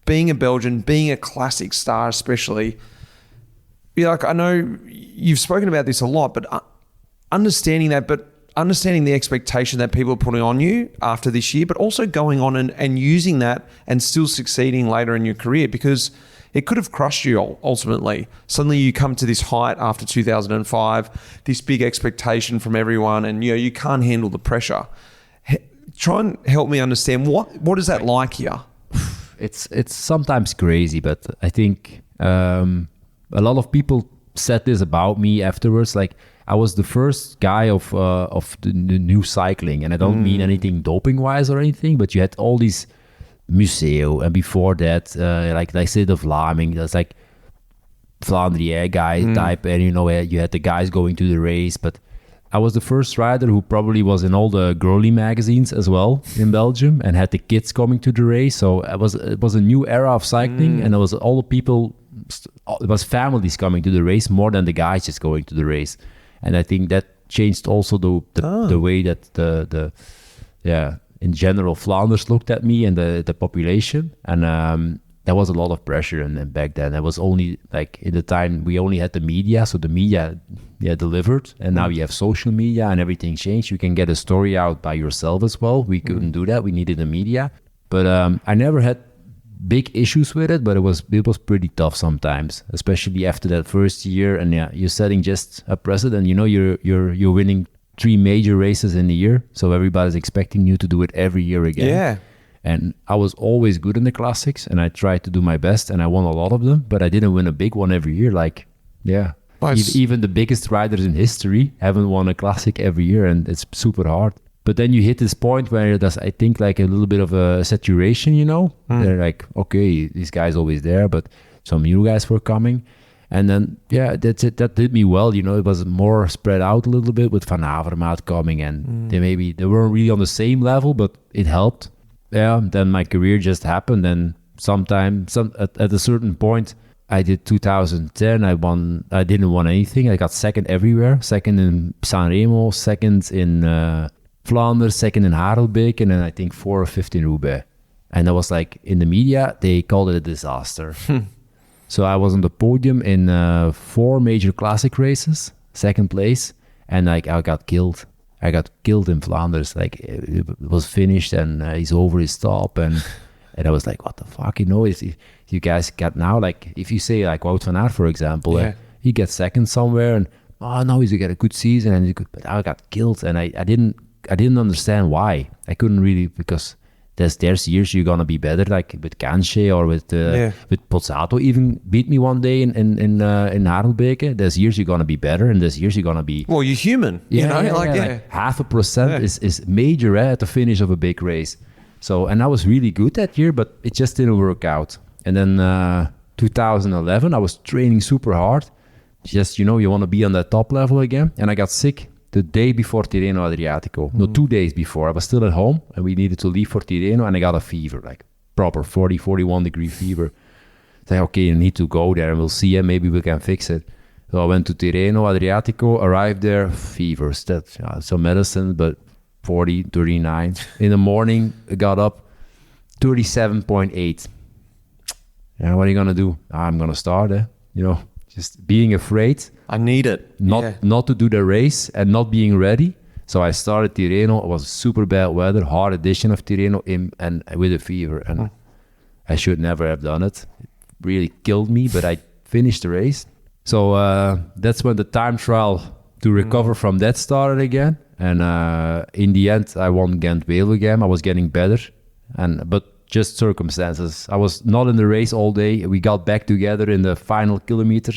being a Belgian, being a classic star, especially. Yeah, like I know you've spoken about this a lot, but. Understanding the expectation that people are putting on you after this year, but also going on and using that and still succeeding later in your career, because it could have crushed you ultimately. Suddenly you come to this height after 2005, this big expectation from everyone, and you know you can't handle the pressure. Try and help me understand what is that like here? It's sometimes crazy, but I think a lot of people said this about me afterwards, like. I was the first guy of the new cycling, and I don't mean anything doping-wise or anything, but you had all these Museo, and before that, like say the Vlaming, that's like Flandrier guy type, and you know you had the guys going to the race, but I was the first rider who probably was in all the girly magazines as well in Belgium, and had the kids coming to the race, so it was a new era of cycling, and it was all the people, it was families coming to the race more than the guys just going to the race. And I think that changed also the way that in general Flanders looked at me and the population, and there was a lot of pressure. And back then, it was only like in the time we only had the media, so the media delivered, and now you have social media and everything changed. You can get a story out by yourself as well. We couldn't do that. We needed the media, but I never had big issues with it, but it was pretty tough sometimes, especially after that first year. And yeah, you're setting just a precedent. You know, you're winning 3 major races in a year, so everybody's expecting you to do it every year again. Yeah. And I was always good in the classics, and I tried to do my best, and I won a lot of them, but I didn't win a big one every year. Like, yeah, even the biggest riders in history haven't won a classic every year, and it's super hard. But then you hit this point where there's, I think, like a little bit of a saturation, you know? They're like, okay, this guy's always there, but some new guys were coming. And then, yeah, that's it. That did me well, you know? It was more spread out a little bit with Van Avermaet coming, and they weren't really on the same level, but it helped. Yeah, then my career just happened, and at a certain point, I did 2010. I didn't win anything. I got second everywhere. Second in Sanremo, second in Flanders, second in Harelbekes, and then I think 4th or 5th in Roubaix. And I was like, in the media, they called it a disaster. So I was on the podium in 4 major classic races, second place, and like I got killed. I got killed in Flanders. Like it was finished, and he's over his top, and I was like, what the fuck, you know? If you guys got now, like if you say like Wout van Aert, for example, he gets second somewhere, and no, he's get a good season, and but I got killed, and I didn't understand why. I couldn't really, because there's years you're gonna be better, like with Kanche or with Pozzato even beat me one day in Harelbeke. There's years you're gonna be better, and there's years you're gonna be. Well, you're human, you know. Like 0.5% is major at the finish of a big race. So, and I was really good that year, but it just didn't work out. And then 2011, I was training super hard. Just, you know, you want to be on that top level again. And I got sick the day before Tirreno Adriatico. No, 2 days before. I was still at home, and we needed to leave for Tirreno, and I got a fever, like proper 40, 41 degree fever. I said, okay, you need to go there, and we'll see, and maybe we can fix it. So I went to Tirreno Adriatico, arrived there, fever, some medicine, but 40, 39. In the morning, I got up, 37.8. Yeah, what are you going to do? I'm going to start, you know, just being afraid. I need it. Not to do the race and not being ready. So I started Tirreno. It was super bad weather, hard edition of Tirreno, and with a fever. And I should never have done it. It really killed me, but I finished the race. So that's when the time trial to recover from that started again. And in the end, I won Gent-Wevelgem. I was getting better, but just circumstances. I was not in the race all day. We got back together in the final kilometer.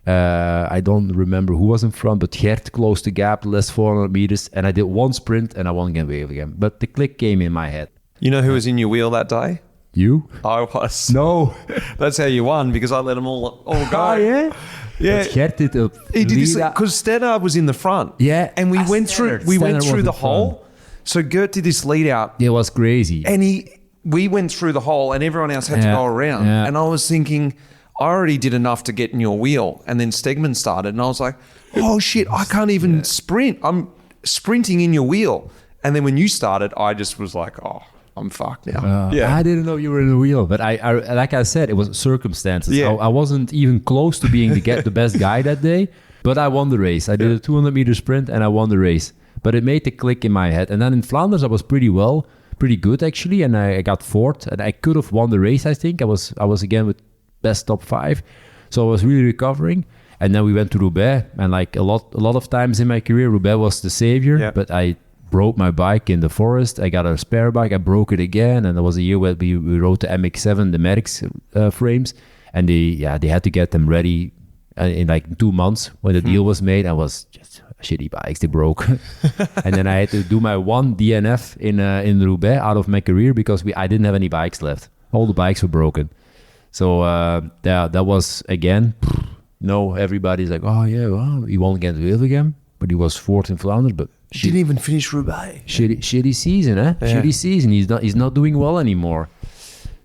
I don't remember who was in front, but Gert closed the gap, the last 400 meters, and I did one sprint, and I won Gent-Wevelgem. But the click came in my head. You know who was in your wheel that day? You? I was. No. That's how you won, because I let them all go. Oh, yeah? Yeah, Gert did he did this because Stannard was in the front. Yeah, and we went through the hole. So Gert did this lead out. It was crazy, and we went through the hole, and everyone else had to go around. Yeah. And I was thinking, I already did enough to get in your wheel, and then Stegman started, and I was like, oh shit, I can't even sprint. I'm sprinting in your wheel, and then when you started, I just was like, oh, I'm fucked now. I didn't know you were in the wheel, but I like I said, it was circumstances. Yeah. I wasn't even close to being the best guy that day, but I won the race. I did a 200-meter sprint, and I won the race. But it made the click in my head. And then in Flanders, I was pretty good actually, and I got fourth, and I could have won the race. I think I was again with best top 5, so I was really recovering. And then we went to Roubaix, and like a lot of times in my career, Roubaix was the savior. But I broke my bike in the forest. I got a spare bike. I broke it again, and there was a year where we rode the MX-7, the Merckx frames, and they had to get them ready in like 2 months when the deal was made. I was just shitty bikes, they broke. And then I had to do my one DNF in Roubaix out of my career because I didn't have any bikes left. All the bikes were broken. So that was again, everybody's like, oh yeah, well, he won't get to again, but he was fourth in Flanders, but didn't even finish Roubaix. Shitty season, eh? Yeah. Shitty season. He's not doing well anymore.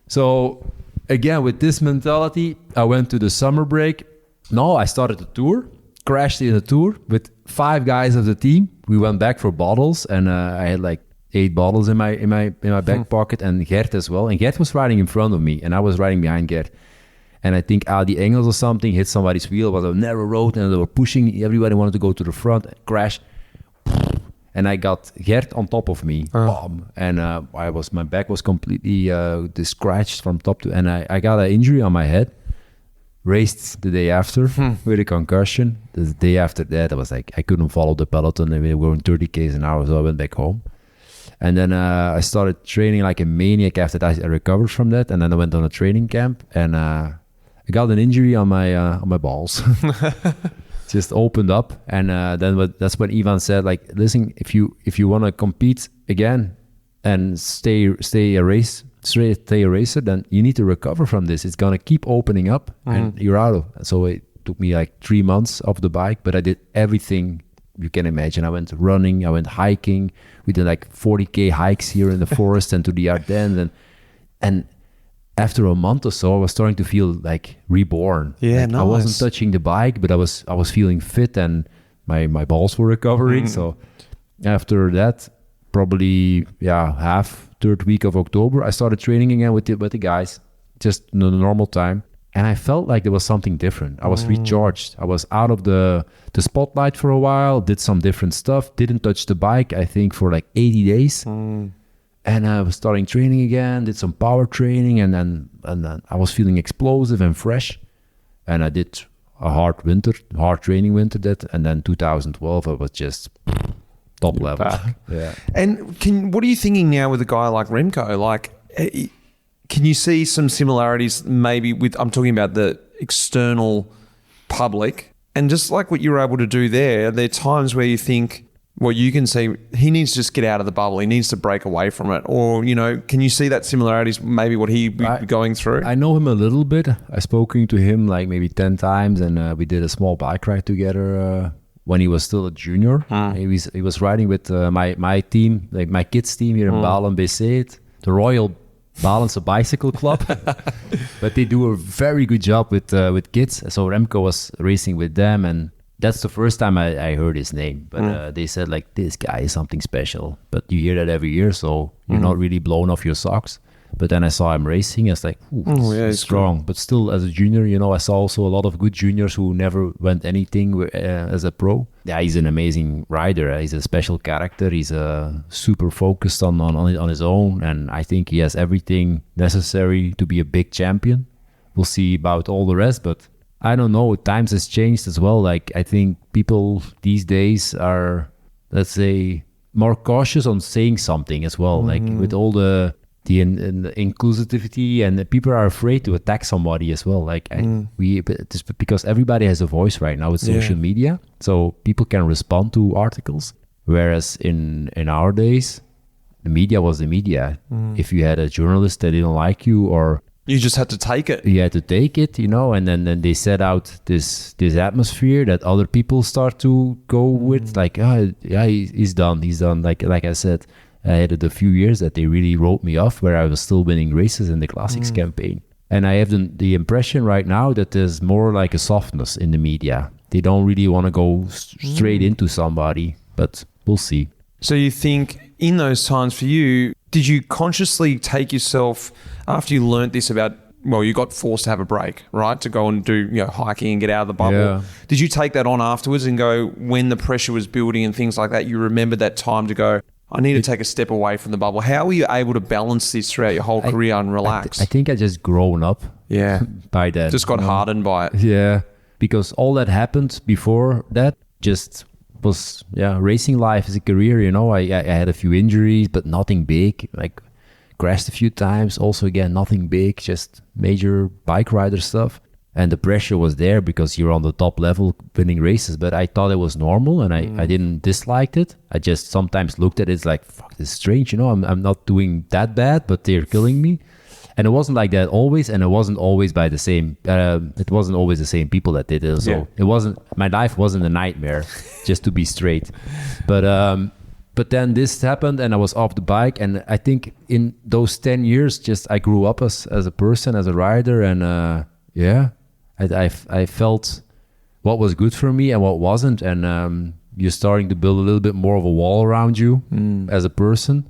So again, with this mentality, I went to the summer break. No, I started the tour, crashed in the tour with 5 guys of the team. We went back for bottles, and I had like 8 bottles in my back pocket, and Gert as well. And Gert was riding in front of me, and I was riding behind Gert. And I think Adi Engels or something hit somebody's wheel. It was a narrow road, and they were pushing. Everybody wanted to go to the front, crash. and I got Gert on top of me, Bam. And my back was completely scratched from top to, and I got an injury on my head. Raced the day after with a concussion. The day after that, I was like, I couldn't follow the peloton, and we were going 30 k's an hour, so I went back home. And then I started training like a maniac after that. I recovered from that, and then I went on a training camp, and I got an injury on my balls. Just opened up, and that's when Ivan said, like, listen, if you want to compete again and stay a racer, then you need to recover from this. It's gonna keep opening up, and you're out of. So it took me like 3 months off the bike, but I did everything you can imagine. I went running, I went hiking. We did like 40k hikes here in the forest and to the Ardennes, and after a month or so, I was starting to feel like reborn. Yeah, like nice. I wasn't touching the bike, but I was feeling fit, and my balls were recovering. So after that, probably third week of October, I started training again with the guys, just in the normal time, and I felt like there was something different. I was recharged. I was out of the spotlight for a while, did some different stuff, didn't touch the bike, I think, for like 80 days. And I was starting training again, did some power training, and then I was feeling explosive and fresh. And I did a hard training winter and then 2012 I was just top level. Back. Yeah. And what are you thinking now with a guy like Remco? Like, can you see some similarities maybe with, I'm talking about the external public, and just like what you were able to do there, are there times where you think, well, you can see he needs to just get out of the bubble. He needs to break away from it. Or, can you see that similarities, maybe what he be going through? I know him a little bit. I've spoken to him like maybe 10 times, and we did a small bike ride together when he was still a junior. He was riding with my team, like my kids team here in Balen BC, the Royal Balance a Bicycle Club. But they do a very good job with kids. So Remco was racing with them, and that's the first time I heard his name. But they said, like, this guy is something special. But you hear that every year, so you're not really blown off your socks. But then I saw him racing. I was like, he's strong. But still, as a junior, I saw also a lot of good juniors who never went anything as a pro. Yeah, he's an amazing rider. He's a special character. He's super focused on his own. And I think he has everything necessary to be a big champion. We'll see about all the rest, but I don't know. Times has changed as well. Like, I think people these days are, let's say, more cautious on saying something as well. Like with all the inclusivity, and the people are afraid to attack somebody as well. Like it's because everybody has a voice right now with social media, so people can respond to articles. Whereas in our days, the media was the media. If you had a journalist that didn't like you, or you just had to take it. You had to take it, and then they set out this atmosphere that other people start to go with, like, he's done. Like I said, I had a few years that they really wrote me off, where I was still winning races in the Classics campaign. And I have the impression right now that there's more like a softness in the media. They don't really want to go straight into somebody, but we'll see. So you think in those times for you, did you consciously take yourself, after you learnt this about, well, you got forced to have a break, right? To go and do hiking and get out of the bubble. Yeah. Did you take that on afterwards and go, when the pressure was building and things like that, you remembered that time to go, I need to take a step away from the bubble? How were you able to balance this throughout your whole career and relax? I think I just grown up by that. Just got hardened by it. Yeah, because all that happened before that just was racing life as a career. I had a few injuries, but nothing big. Like, crashed a few times, also again nothing big, just major bike rider stuff. And the pressure was there because you're on the top level winning races, but I thought it was normal, and I didn't dislike it. I just sometimes looked at it, it's like, fuck, this is strange, I'm not doing that bad, but they're killing me. And it wasn't like that always, and it wasn't always by the same, it wasn't always the same people that did it. So it wasn't, my life wasn't a nightmare, just to be straight. But then this happened, and I was off the bike, and I think in those 10 years, just I grew up as a person, as a rider, and I felt what was good for me and what wasn't, and you're starting to build a little bit more of a wall around you as a person,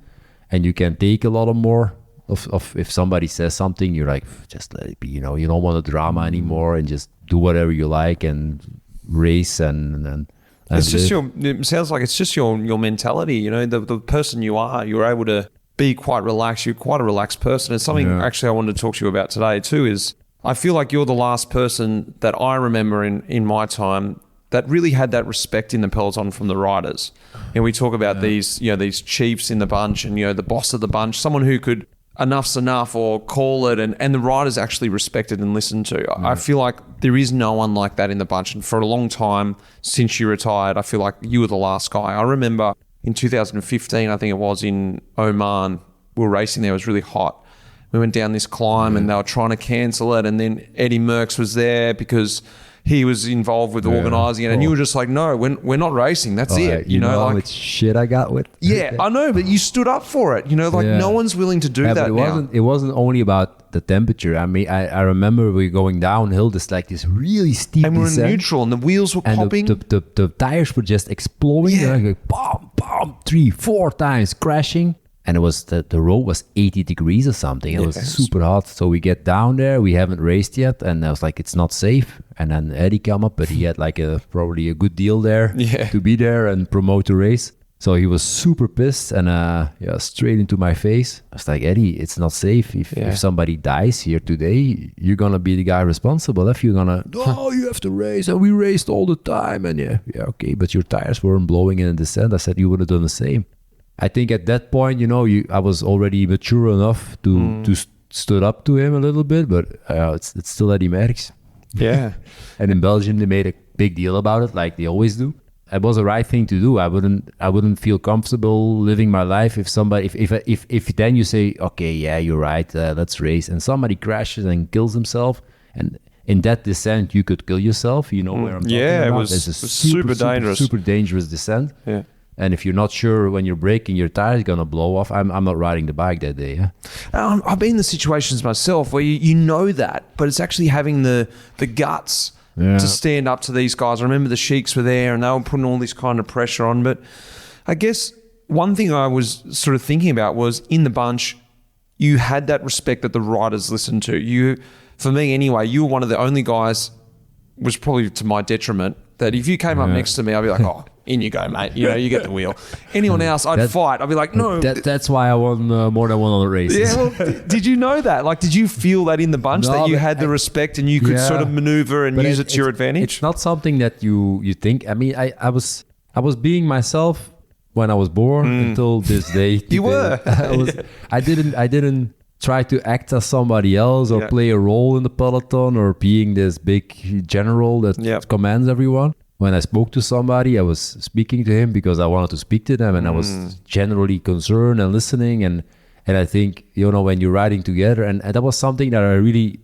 and you can take a lot more of if somebody says something, you're like, just let it be, you don't want the drama anymore, and just do whatever you like and race and It sounds like it's just your mentality, the person you are. You're able to be quite relaxed. You're quite a relaxed person. And something actually I wanted to talk to you about today too is I feel like you're the last person that I remember in my time that really had that respect in the peloton from the riders. And we talk about these chiefs in the bunch and, the boss of the bunch, someone who could enough's enough or call it and the riders actually respected and listened to. I feel like there is no one like that in the bunch. And for a long time since you retired, I feel like you were the last guy. I remember in 2015, I think it was in Oman, we were racing there. It was really hot. We went down this climb and they were trying to cancel it. And then Eddie Merckx was there because he was involved with organising it, and you were just like, "No, we're not racing. That's it." You know how much shit I got with. Yeah, I know, but you stood up for it. No one's willing to do that now. It wasn't only about the temperature. I mean, I remember we going downhill. This really steep and we're descent, in neutral, and the wheels were popping. The tires were just exploding. Yeah. Like, boom, boom, 3-4 times crashing. And it was the road was 80 degrees or something. It was super hot. So we get down there. We haven't raced yet, and I was like, it's not safe. And then Eddie came up, but he had like probably a good deal there to be there and promote the race. So he was super pissed and straight into my face. I was like, Eddie, it's not safe. If somebody dies here today, you're gonna be the guy responsible. If you're gonna, you have to race, and we raced all the time. And okay, but your tires weren't blowing in the descent. I said you would have done the same. I think at that point, I was already mature enough to stood up to him a little bit, but it's still Eddie Merckx. Yeah. And in Belgium, they made a big deal about it, like they always do. It was the right thing to do. I wouldn't feel comfortable living my life if somebody, if then you say, okay, yeah, you're right, let's race, and somebody crashes and kills himself, and in that descent, you could kill yourself. You know where I'm talking about? It was super dangerous. Super dangerous descent. Yeah. And if you're not sure when you're braking, your tire's going to blow off. I'm not riding the bike that day. Yeah? I've been in the situations myself where you know that, but it's actually having the guts to stand up to these guys. I remember the Sheiks were there and they were putting all this kind of pressure on. But I guess one thing I was sort of thinking about was in the bunch, you had that respect that the riders listened to. You, for me anyway, you were one of the only guys, was probably to my detriment, that if you came up next to me, I'd be like, oh, in you go, mate. You get the wheel. Anyone else, I'd fight. I'd be like, no. That's why I won more than 100 races. Yeah, well, did you know that? Like, did you feel that in the bunch, that you had the respect and you could sort of maneuver and use it to your advantage? It's not something that you think. I mean, I was being myself when I was born until this day. You were. I didn't try to act as somebody else or play a role in the peloton or being this big general that commands everyone. When I spoke to somebody, I was speaking to him because I wanted to speak to them, and I was generally concerned and listening. And I think, when you're riding together, and that was something that I really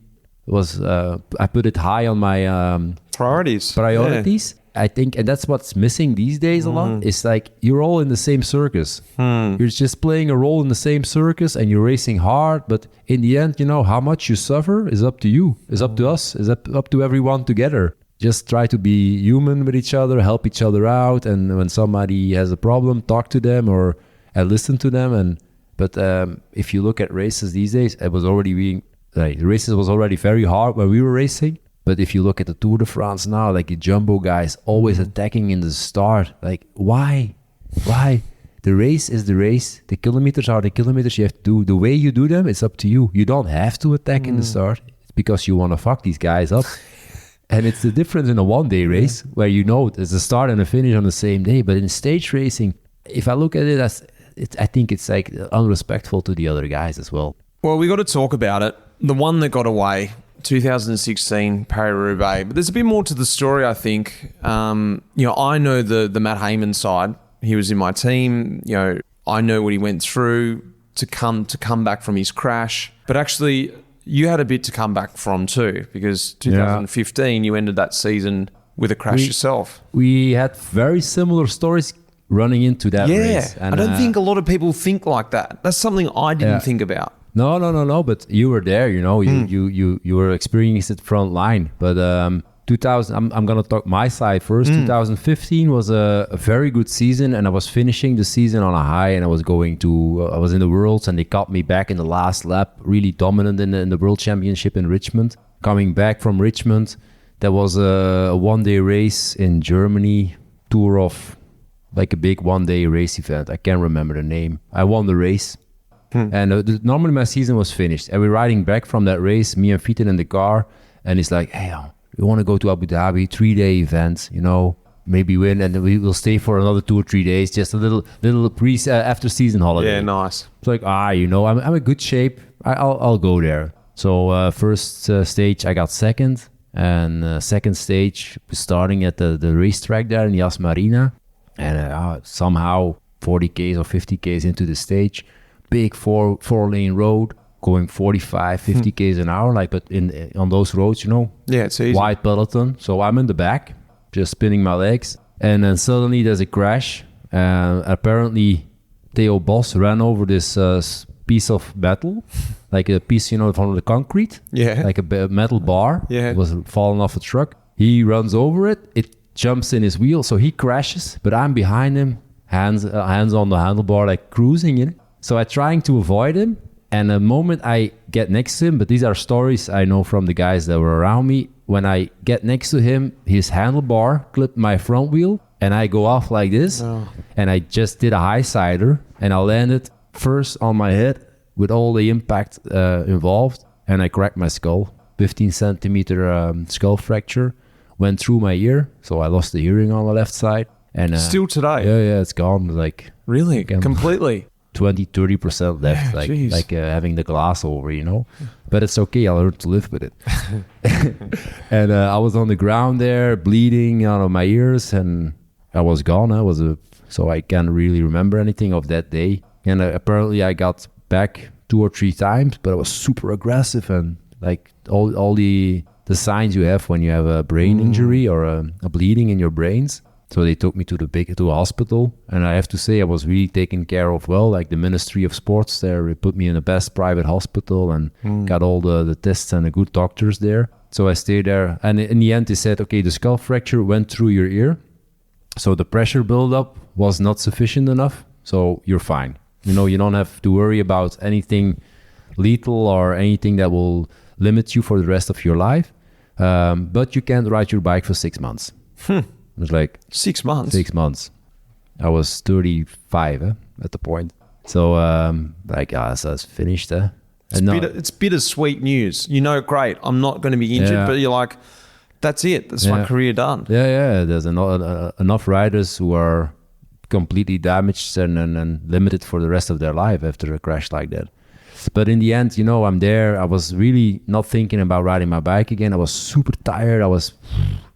was, I put it high on my priorities. Yeah. I think, and that's what's missing these days a lot. It's like you're all in the same circus. You're just playing a role in the same circus and you're racing hard. But in the end, how much you suffer is up to you. It's up to us. It's up to everyone together. Just try to be human with each other, help each other out. And when somebody has a problem, talk to them or listen to them. But if you look at races these days, it was already races was already very hard when we were racing. But if you look at the Tour de France now, like the jumbo guys always attacking in the start, like why? The race is the race. The kilometers are the kilometers you have to do. The way you do them, it's up to you. You don't have to attack in the start. It's because you want to fuck these guys up. And it's the difference in a one-day race where there's a start and a finish on the same day. But in stage racing, if I look at it I think it's like unrespectful to the other guys as well. Well, we got to talk about it. The one that got away, 2016 Paris Roubaix. But there's a bit more to the story, I think. I know the Matt Hayman side. He was in my team. I know what he went through to come back from his crash. But actually, you had a bit to come back from too, because 2015 you ended that season with a crash yourself. We had very similar stories running into that race. And I don't think a lot of people think like that. That's something I didn't think about. No. But you were there, you were experiencing it front line. But 2000, I'm gonna talk my side first. 2015 was a very good season, and I was finishing the season on a high. And I was I was in the Worlds, and they caught me back in the last lap, really dominant in the World Championship in Richmond. Coming back from Richmond, there was a one-day race in Germany tour of like a big one-day race event. I can't remember the name. I won the race. And normally my season was finished. And we're riding back from that race, me and Fieten in the car. And he's like, hey, we want to go to Abu Dhabi, 3-day event, you know, maybe win. And then we will stay for another 2 or 3 days, just a little after season holiday. Yeah, nice. It's like, you know, I'm in good shape. I'll go there. So first stage, I got second. And second stage, starting at the racetrack there in Yas Marina. And somehow 40 Ks or 50 Ks into the stage, big four-lane road, going 45, 50 Ks an hour, like, but on those roads, you know, it's easy. wide peloton. So I'm in the back, just spinning my legs. And then suddenly there's a crash. Apparently, Theo Bos ran over this piece of metal, like a piece, you know, from the concrete, like a metal bar. It was falling off a truck. He runs over it. It jumps in his wheel, so he crashes, but I'm behind him, hands on the handlebar, like cruising in. So I'm trying to avoid him, and the moment I get next to him, but these are stories I know from the guys that were around me, when I get next to him, his handlebar clipped my front wheel, and I go off like this, and I just did a high sider, and I landed first on my head with all the impact involved, and I cracked my skull, 15 centimeter skull fracture, went through my ear, so I lost the hearing on the left side. And still today? Yeah, it's gone. Like really, completely. 20-30% left, like having the glass over, you know. But it's okay. I learned to live with it. And I was on the ground there, bleeding out of my ears, and I was gone. So I can't really remember anything of that day. And apparently I got back 2 or 3 times, but I was super aggressive, and like all the signs you have when you have a brain injury or a bleeding in your brains. So they took me to a hospital, and I have to say I was really taken care of well. Like the Ministry of Sports there, they put me in the best private hospital and got all the tests and the good doctors there. So I stayed there, and in the end they said, okay, the skull fracture went through your ear, so the pressure buildup was not sufficient enough, so you're fine. You know, you don't have to worry about anything lethal or anything that will limit you for the rest of your life, but you can't ride your bike for 6 months. It was like 6 months. 6 months. I was 35 at the point. So so it's finished. It's bittersweet news. You know, great, I'm not going to be injured, but you're like, that's it. That's my career done. Yeah. There's enough riders who are completely damaged and limited for the rest of their life after a crash like that. But in the end, you know, I'm there. I was really not thinking about riding my bike again. I was super tired. I was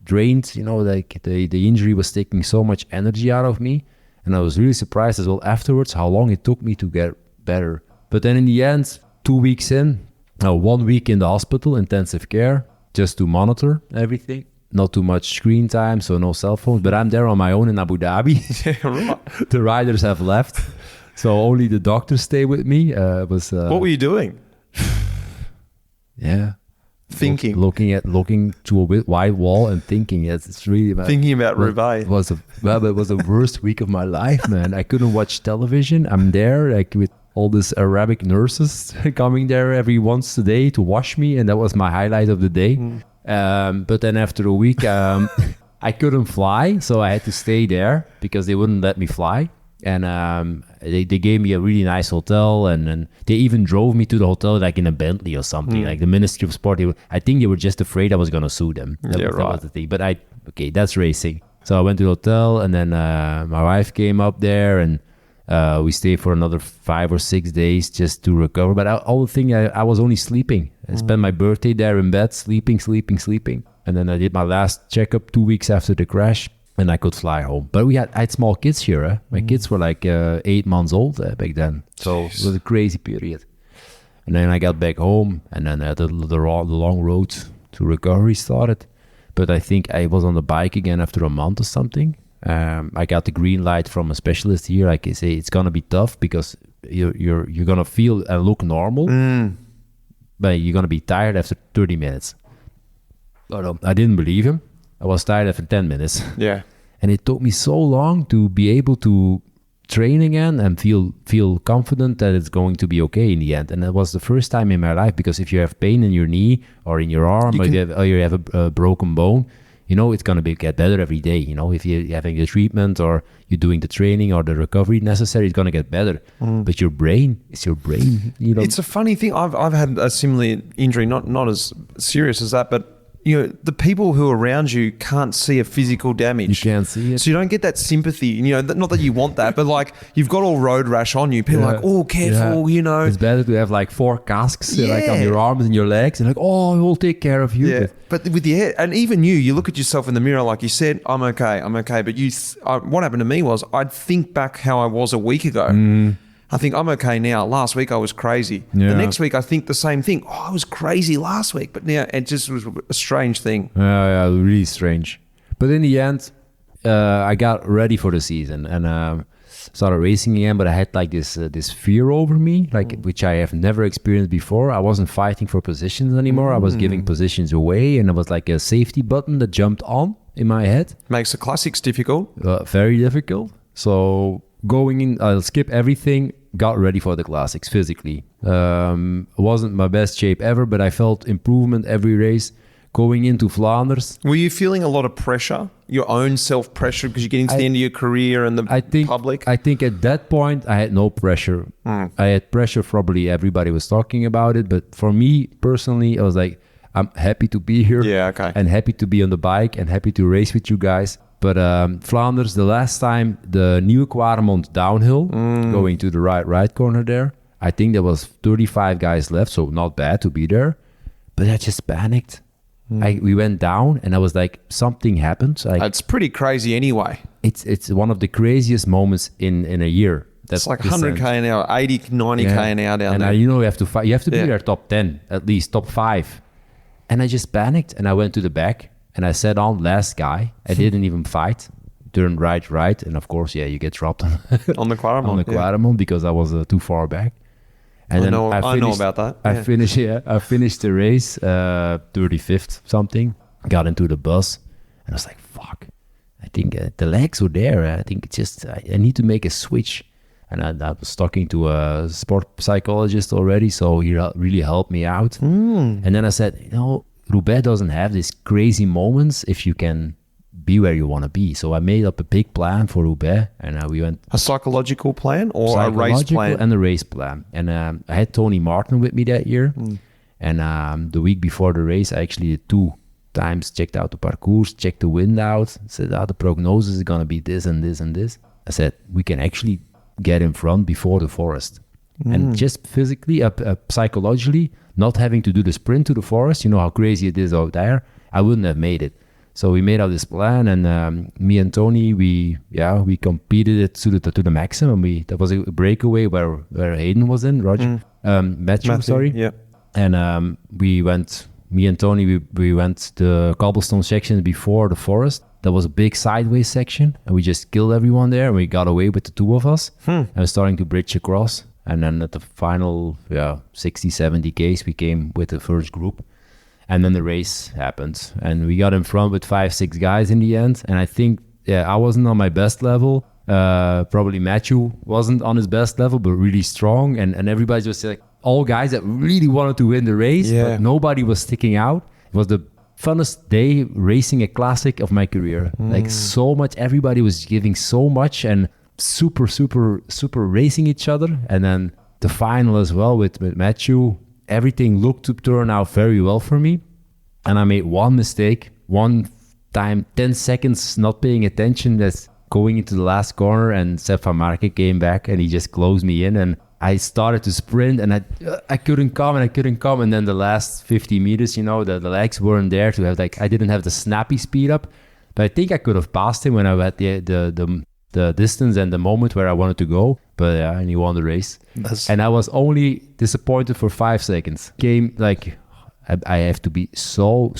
drained, you know, like the injury was taking so much energy out of me, and I was really surprised as well afterwards how long it took me to get better. But then in the end, 2 weeks in, 1 week in the hospital, intensive care, just to monitor everything. Not too much screen time, so no cell phones, but I'm there on my own in Abu Dhabi. The riders have left, so only the doctors stay with me. What were you doing? Thinking, looking to a wide wall and thinking. It's really thinking about Roubaix. It was the worst week of my life, man. I couldn't watch television. I'm there like with all these Arabic nurses coming there every once a day to wash me, and that was my highlight of the day. But then after a week, I couldn't fly, so I had to stay there because they wouldn't let me fly. And they gave me a really nice hotel, and they even drove me to the hotel like in a Bentley or something. Like the Ministry of Sport, I think they were just afraid I was going to sue them. That was the thing. But that's racing. So I went to the hotel, and then my wife came up there, and we stayed for another 5 or 6 days just to recover. But all the thing, I was only sleeping. I spent my birthday there in bed, sleeping. And then I did my last checkup 2 weeks after the crash, and I could fly home. But I had small kids here. My kids were like 8 months old back then. So it was a crazy period. And then I got back home, and then the long road to recovery started. But I think I was on the bike again after a month or something. I got the green light from a specialist here. Like I say, it's gonna be tough because you're gonna feel and look normal, but you're gonna be tired after 30 minutes. I didn't believe him. I was tired after 10 minutes. Yeah. And it took me so long to be able to train again and feel confident that it's going to be okay in the end. And that was the first time in my life, because if you have pain in your knee or in your arm, or you have a broken bone, it's going to get better every day. If you're having the treatment or you're doing the training or the recovery necessary, it's going to get better. But your brain, it's your brain. It's a funny thing. I've had a similar injury, not as serious as that, but the people who are around you can't see a physical damage. You can't see it. So you don't get that sympathy. Not that you want that, but like you've got all road rash on you. People are like, oh, careful, It's better to have like 4 casks like on your arms and your legs and like, oh, we'll take care of you. Yeah. But with the head, and even you look at yourself in the mirror, like you said, I'm okay. But what happened to me was I'd think back how I was a week ago. I think I'm okay now. Last week I was crazy. Yeah. The next week I think the same thing. Oh, I was crazy last week, but now it just was a strange thing. Yeah, really strange. But in the end, I got ready for the season and started racing again. But I had like this fear over me, which I have never experienced before. I wasn't fighting for positions anymore. I was giving positions away, and it was like a safety button that jumped on in my head. Makes the classics difficult. Very difficult. So going in, I'll skip everything. Got ready for the classics physically. Wasn't my best shape ever, but I felt improvement every race. Going into Flanders. Were you feeling a lot of pressure, your own self-pressure, because you're getting to the end of your career and the public? I think at that point, I had no pressure. I had pressure, probably everybody was talking about it, but for me personally, I was like, I'm happy to be here. Yeah, okay. And happy to be on the bike and happy to race with you guys. But Flanders, the last time, the Nieuwe Quaremont downhill, going to the right corner there, I think there was 35 guys left, so not bad to be there. But I just panicked. We went down, and I was like, something happened. It's pretty crazy anyway. It's one of the craziest moments in a year. That's like 100k an hour, 80, 90k an hour down there. And you have to fight. You have to be there top 10, at least top 5. And I just panicked, and I went to the back. And I sat on last guy. I didn't even fight. Turned right. And of course, you get dropped on the Quaremont. On the Quaremont because I was too far back. And I know about that. I finished the race, 35th something. Got into the bus. And I was like, fuck. I think the legs were there. I think I need to make a switch. And I was talking to a sport psychologist already. So he really helped me out. And then I said, Roubaix doesn't have these crazy moments if you can be where you want to be. So I made up a big plan for Roubaix, and we went... A psychological plan or a race plan? And a race plan. And I had Tony Martin with me that year. And the week before the race, I actually did 2 times, checked out the parcours, checked the wind out, said, the prognosis is going to be this and this and this. I said, we can actually get in front before the forest. And just physically, psychologically, not having to do the sprint to the forest, how crazy it is out there, I wouldn't have made it. So we made out this plan, and me and Tony, we competed it to the maximum. That was a breakaway where Hayden was in, Matthew, sorry. Yeah. And me and Tony, we went the cobblestone section before the forest. There was a big sideways section, and we just killed everyone there, and we got away with the 2 of us. And we're starting to bridge across. And then at the final 60, 70 Ks, we came with the first group. And then the race happened. And we got in front with 5, 6 guys in the end. And I think, I wasn't on my best level. Probably Matthew wasn't on his best level, but really strong. And everybody was like, all guys that really wanted to win the race, but nobody was sticking out. It was the funnest day racing a classic of my career. Like so much, everybody was giving so much and super racing each other. And then the final as well with Matthew, everything looked to turn out very well for me. And I made one mistake, one time, 10 seconds not paying attention, that's going into the last corner, and Sepp van Marken came back and he just closed me in, and I started to sprint and I couldn't come. And then the last 50 meters, the legs weren't there to have, I didn't have the snappy speed up, but I think I could have passed him when I had the distance and the moment where I wanted to go. But and he won the race. And I was only disappointed for 5 seconds. I have to be so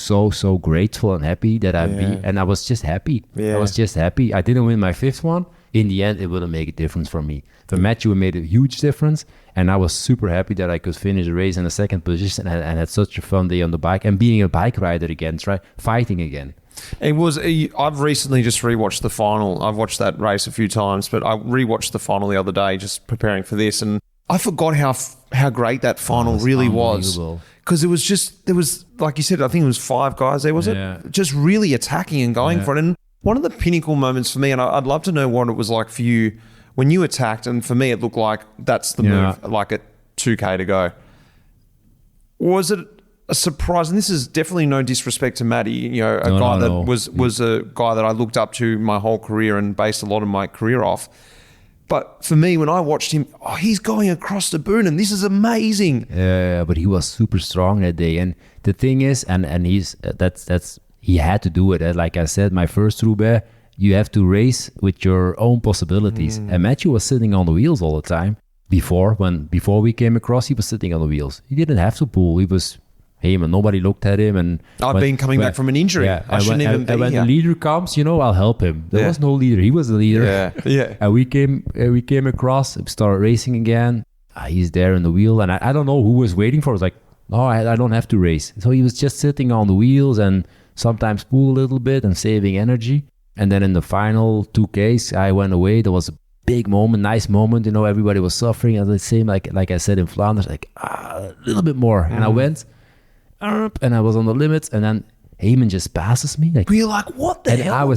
grateful and happy that and I was just happy. I was just happy. I didn't win my 5th one. In the end, it wouldn't make a difference for me. For Matthew, it made a huge difference. And I was super happy that I could finish the race in the 2nd position and had such a fun day on the bike and being a bike rider again, fighting again. I've recently just rewatched the final. I've watched that race a few times, but I rewatched the final the other day just preparing for this. And I forgot how great that final really was. Because there was, like you said, I think it was 5 guys there, was it? Just really attacking and going for it. And one of the pinnacle moments for me, and I'd love to know what it was like for you when you attacked, and for me it looked like that's the move, like at 2K to go. Was it a surprise? And this is definitely no disrespect to Matty, was a guy that I looked up to my whole career and based a lot of my career off. But for me, when I watched him, he's going across the Boonen. This is amazing. Yeah, but he was super strong that day. And the thing is, and he's he had to do it. Like I said, my first Roubaix, you have to race with your own possibilities. And Matthew was sitting on the wheels all the time. Before we came across, he was sitting on the wheels. He didn't have to pull. He was him, and nobody looked at him. And I've been coming back from an injury. Yeah, I shouldn't even be here. And when the leader comes, I'll help him. There was no leader. He was the leader. Yeah. And we came across, started racing again. He's there in the wheel, and I don't know who was waiting for. It was like, no, I don't have to race. So he was just sitting on the wheels and sometimes pull a little bit and saving energy. And then in the final 2Ks, I went away. There was a big moment, nice moment. Everybody was suffering. And the same, like I said in Flanders, a little bit more. And I went up, and I was on the limits, and then Eamon just passes me. Were you like, what the hell?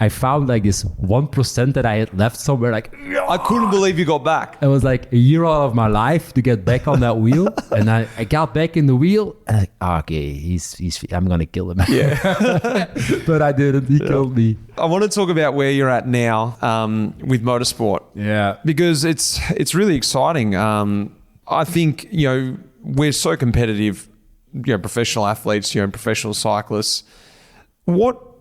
I found like this 1% that I had left somewhere. Like, I couldn't believe you got back. It was like a year out of my life to get back on that wheel. And I got back in the wheel, and okay, I'm gonna kill him. Yeah. But I didn't. He killed me. I want to talk about where you're at now with motorsport. Yeah. Because it's really exciting. I think, we're so competitive, professional athletes, professional cyclists.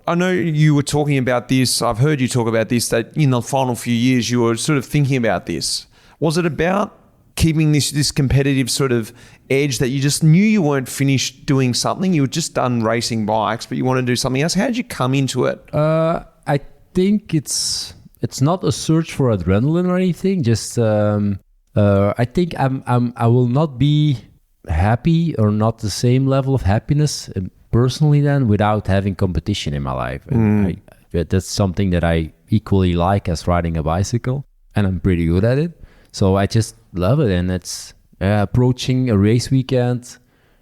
I know you were talking about this. I've heard you talk about this, that in the final few years you were sort of thinking about this. Was it about keeping this competitive sort of edge that you just knew you weren't finished doing something? You were just done racing bikes, but you want to do something else. How did you come into it? I think it's not a search for adrenaline or anything. Just I think I will not be happy or not the same level of happiness personally then without having competition in my life. And that's something that I equally like as riding a bicycle, and I'm pretty good at it. So I just love it. And it's approaching a race weekend,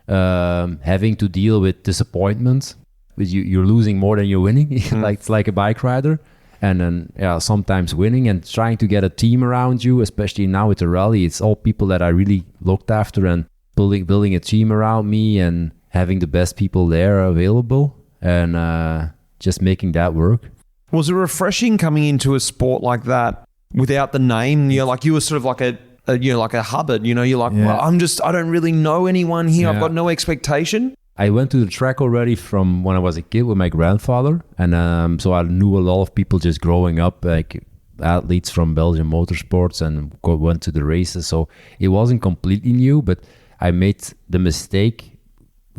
having to deal with disappointment, with you're losing more than you're winning. It's like a bike rider. And then sometimes winning and trying to get a team around you, especially now with the rally. It's all people that I really looked after, and building a team around me and having the best people there available, and just making that work. Was it refreshing coming into a sport like that without the name? You were sort of like a Hubbard, you're like, well, I don't really know anyone here. I've got no expectation. I went to the track already from when I was a kid with my grandfather. And so I knew a lot of people just growing up, like athletes from Belgium motorsports, and went to the races. So it wasn't completely new, but I made the mistake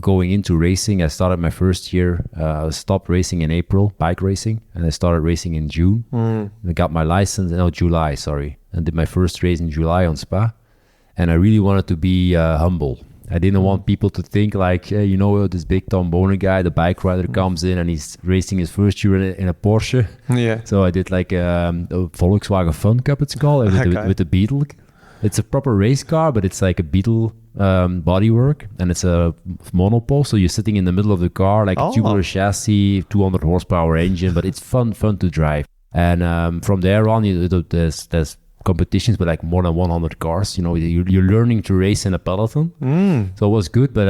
going into racing. I started my first year, I stopped racing in April, bike racing, and I started racing in June. I got my license, July, and did my first race in July on Spa. And I really wanted to be humble. I didn't want people to think like, hey, this big Tom Boonen guy, the bike rider comes in and he's racing his first year in a Porsche. Yeah. So I did like a Volkswagen Fun Cup, it's called, with the Beetle. It's a proper race car, but it's like a Beetle bodywork, and it's a monopole, so you're sitting in the middle of the car, like a tubular chassis, 200 horsepower engine, but it's fun to drive. And from there on, there's competitions with like more than 100 cars. You're learning to race in a peloton. So it was good, but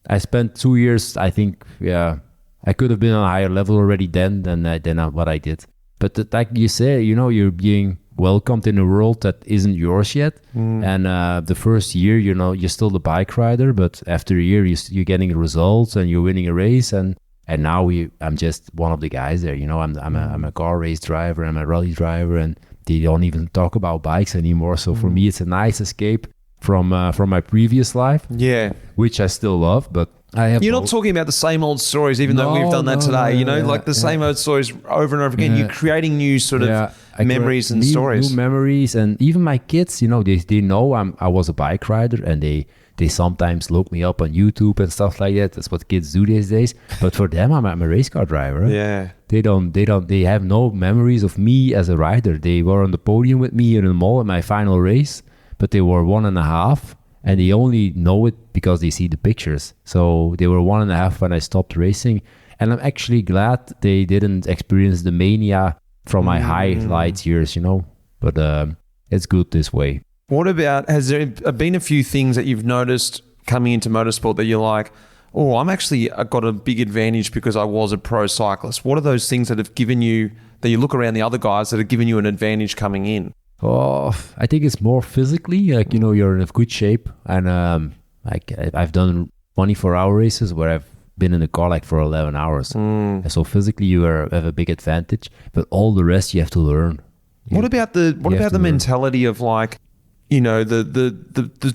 I spent 2 years. I think I could have been on a higher level already then than what I did. But like you say, you're being welcomed in a world that isn't yours yet. And the first year, you're still the bike rider, but after a year, you're getting results and you're winning a race. And now I'm just one of the guys there. I'm a car race driver, I'm a rally driver, and they don't even talk about bikes anymore. So for me, it's a nice escape from my previous life. Yeah, which I still love, but you're not talking about the same old stories, even though we've done that today. The same old stories over and over again. You're creating new sort of memories and stories. New memories, and even my kids, they know I was a bike rider, and they sometimes look me up on YouTube and stuff like that. That's what kids do these days. But for them, I'm a race car driver. Yeah. They have no memories of me as a rider. They were on the podium with me in the mall at my final race, but they were 1.5, and they only know it because they see the pictures. So they were 1.5 when I stopped racing, and I'm actually glad they didn't experience the mania from my highlights years, you know. But it's good this way. What about, has there been a few things that you've noticed coming into motorsport that you're like, oh, I'm actually got a big advantage because I was a pro cyclist? What are those things that have given you, that you look around the other guys that have given you an advantage coming in? Oh, I think it's more physically, like, you know, you're in a good shape. And like I've done 24-hour races where I've been in the car like for 11 hours. And so physically you have a big advantage, but all the rest you have to learn. What about the mentality of like, you know, the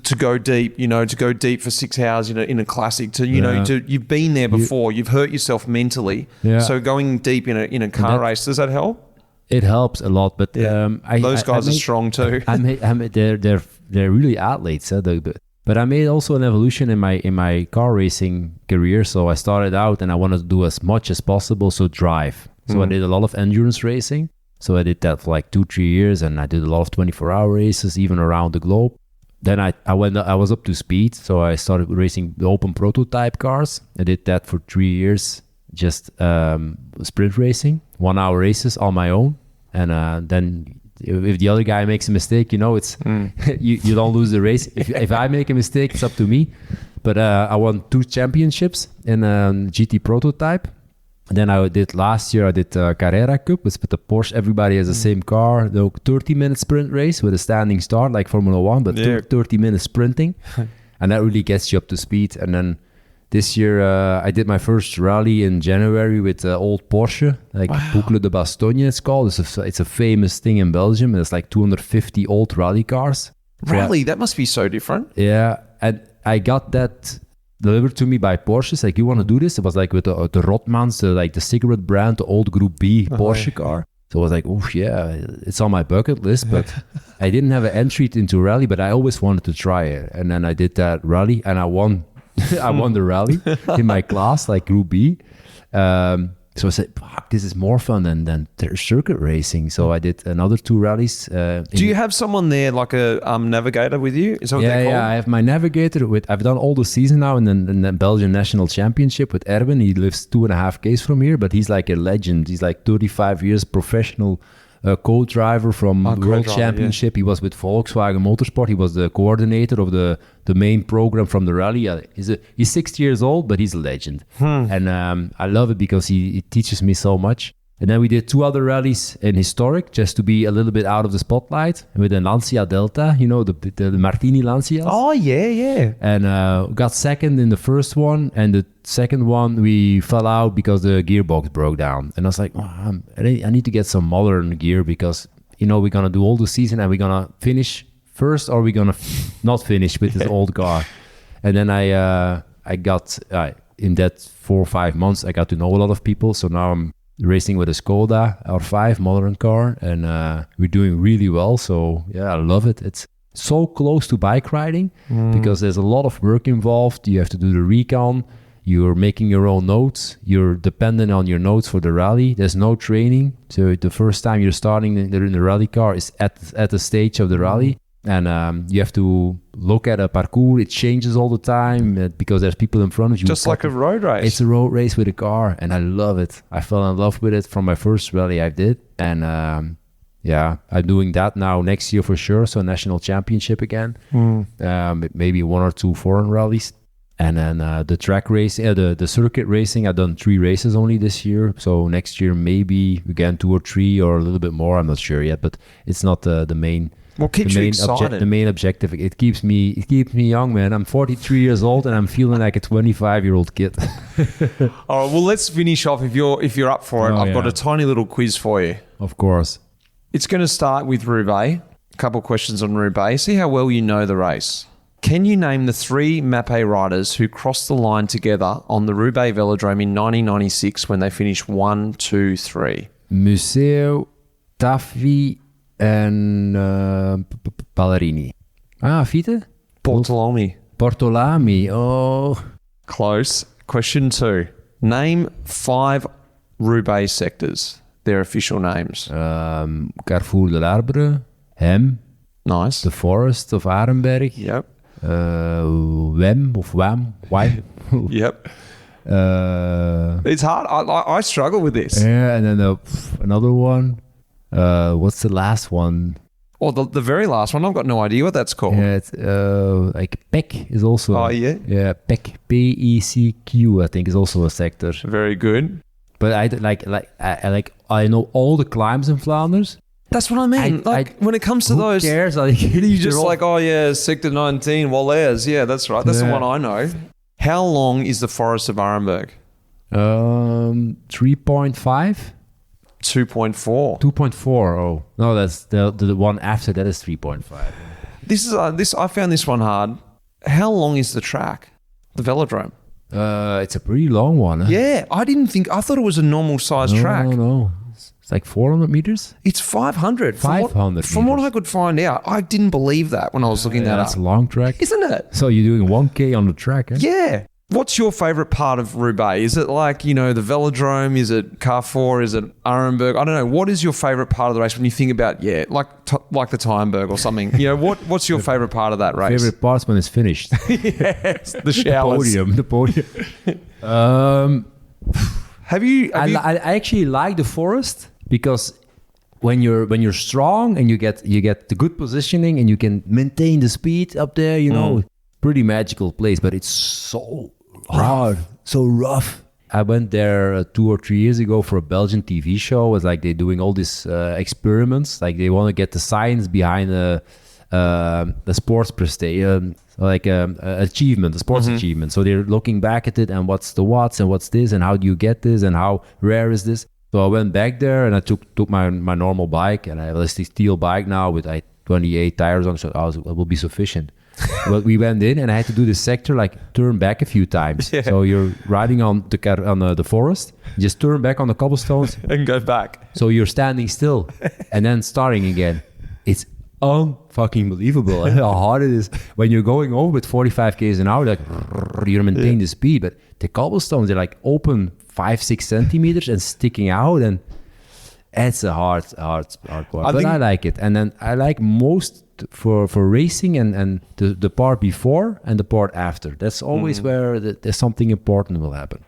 to go deep, you know, to go deep for 6 hours, you know, in a classic, to, you know, you've been there before, you've hurt yourself mentally. Yeah. So going deep in a car race, does that help? It helps a lot, but those guys are strong too. They're really athletes. But I made also an evolution in my car racing career. So I started out and I wanted to do as much as possible. So drive. So I did a lot of endurance racing. So I did that for like 2-3 years, and I did a lot of 24-hour races, even around the globe. Then I was up to speed, so I started racing the open prototype cars. I did that for 3 years, just sprint racing, 1-hour races on my own. And then if the other guy makes a mistake, you know, it's you don't lose the race. If I make a mistake, it's up to me. But I won 2 championships in GT prototype. And then last year I did Carrera Cup with the Porsche. Everybody has the same car. The 30-minute sprint race with a standing start like Formula 1, but 30 minutes sprinting. And that really gets you up to speed. And then this year I did my first rally in January with old Porsche, like Boucle de Bastogne it's called. It's a famous thing in Belgium. There's like 250 old rally cars. Rally? That must be so different. Yeah. And I got that delivered to me by Porsche. It's like, you want to do this? It was like with the Rotmans, like the cigarette brand, the old Group B Porsche car. So I was like, oh yeah, it's on my bucket list, but I didn't have an entry into rally, but I always wanted to try it. And then I did that rally and I won. I won the rally in my class, like Group B. So I said, fuck, this is more fun than circuit racing. So I did another 2 rallies. Do you have someone there, like a navigator with you? Is that what they're called? Yeah, I have my navigator. I've done all the season now in the Belgian National Championship with Erwin. He lives 2.5 k's from here, but he's like a legend. He's like 35 years professional co-driver from World Championship. He was with Volkswagen Motorsport. He was the coordinator of the main program from the rally. He's 60 years old, but he's a legend. And I love it because he teaches me so much. And then we did 2 other rallies in historic, just to be a little bit out of the spotlight, with a Lancia Delta, you know, the Martini Lancias. Oh, yeah. And got second in the first one, and the second one we fell out because the gearbox broke down. And I was like, I need to get some modern gear because, you know, we're going to do all the season and we're going to finish first, or we're going to not finish with this old car. And then I got, in that 4 or 5 months, I got to know a lot of people. So now I'm racing with a Skoda R5 modern car, and we're doing really well. So yeah, I love it. It's so close to bike riding because there's a lot of work involved. You have to do the recon. You're making your own notes. You're dependent on your notes for the rally. There's no training. So the first time you're starting in the rally car is at the stage of the rally. And you have to look at a parcours. It changes all the time because there's people in front of you. Just like a road race. It's a road race with a car, and I love it. I fell in love with it from my first rally I did. And I'm doing that now next year for sure. So national championship again. Maybe 1 or 2 foreign rallies. And then the track race, the circuit racing, I've done 3 races only this year. So next year maybe again 2 or 3 or a little bit more. I'm not sure yet, but it's not the main. What keeps you excited? The main objective. It keeps me young, man. I'm 43 years old and I'm feeling like a 25-year-old kid. All right, well, let's finish off if you're up for it. I've got a tiny little quiz for you. Of course. It's going to start with Roubaix. A couple of questions on Roubaix. See how well you know the race. Can you name the 3 Mapei riders who crossed the line together on the Roubaix Velodrome in 1996 when they finished 1, 2, 3? Museo, Taffi, and Ballerini. Fiete? Bortolami. Oh. Close. Question 2. Name 5 Roubaix sectors. Their official names. Carrefour de l'Arbre, Hem, Nice. the forest of Harelbekes. Yep. Wam. Yep. It's hard. I struggle with this. Yeah, and then another one. What's the last one? Or the very last one. I've got no idea what that's called. Yeah, it's like Pek is also. Oh, yeah? Yeah, Pek, P-E-C-Q, I think is also a sector. Very good. But I know all the climbs in Flanders. That's what I mean. When it comes to who those, cares? Like, you just like, oh yeah, Sector 19, Wallers. Yeah, that's right. That's the one I know. How long is the Forest of Taaienberg? 3.5? 2.4. 2.4. Oh no, that's the one after that is 3.5. This is I found this one hard. How long is the track? The velodrome? It's a pretty long one. Huh? Yeah, I thought it was a normal size track. No. It's like 400 meters. It's 500. 500 From what I could find out, I didn't believe that when I was looking that up. That's a long track, isn't it? So you're doing 1K on the track, huh? Yeah. What's your favourite part of Roubaix? Is it like, the velodrome? Is it Carrefour? Is it Taaienberg? I don't know. What is your favourite part of the race when you think about, like the Taaienberg or something? What's your favourite part of that race? Favorite part's when it's finished. Yes, the showers. The podium. I actually like the forest because when you're strong and you get the good positioning and you can maintain the speed up there, pretty magical place, but it's so hard, so rough. I went there 2 or 3 years ago for a Belgian TV show. It's like they're doing all these experiments. Like they want to get the science behind the sports achievement, the sports achievement. So they're looking back at it and what's the watts and what's this and how do you get this and how rare is this. So I went back there and I took my normal bike and I have this steel bike now with 28 tires on, so it will be sufficient. But we went in and I had to do this sector, like turn back a few times. Yeah. So you're riding on the forest, just turn back on the cobblestones and go back. So you're standing still and then starting again. It's unfucking believable how hard it is when you're going over with 45 k's an hour. Like you're maintaining the speed, but the cobblestones they're like open 5-6 centimeters and sticking out, and it's a hard part. But I like it, and then I like most for racing and the part before and the part after. That's always where there's something important will happen.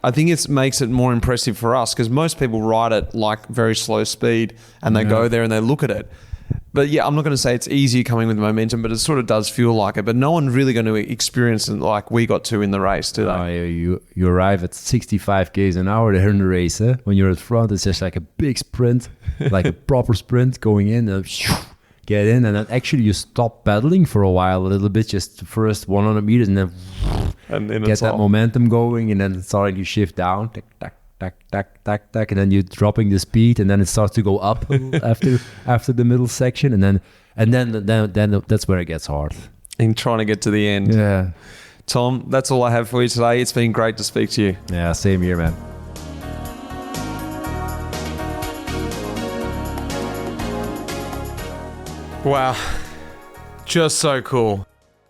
I think it makes it more impressive for us because most people ride it like very slow speed and they go there and they look at it. But yeah, I'm not going to say it's easier coming with momentum, but it sort of does feel like it. But no one's really going to experience it like we got to in the race, do they? You arrive at 65 k's an hour there in the race. Eh? When you're at front, it's just like a big sprint, like a proper sprint going in. Get in, and then actually you stop pedaling for a while, a little bit, just the first 100 meters, and then get that momentum going, and then starting to shift down, tack, tack, tack, tack, tack, tack, and then you're dropping the speed, and then it starts to go up after the middle section, and then that's where it gets hard. In trying to get to the end. Yeah. Tom, that's all I have for you today. It's been great to speak to you. Yeah, same here, man. Wow, just so cool.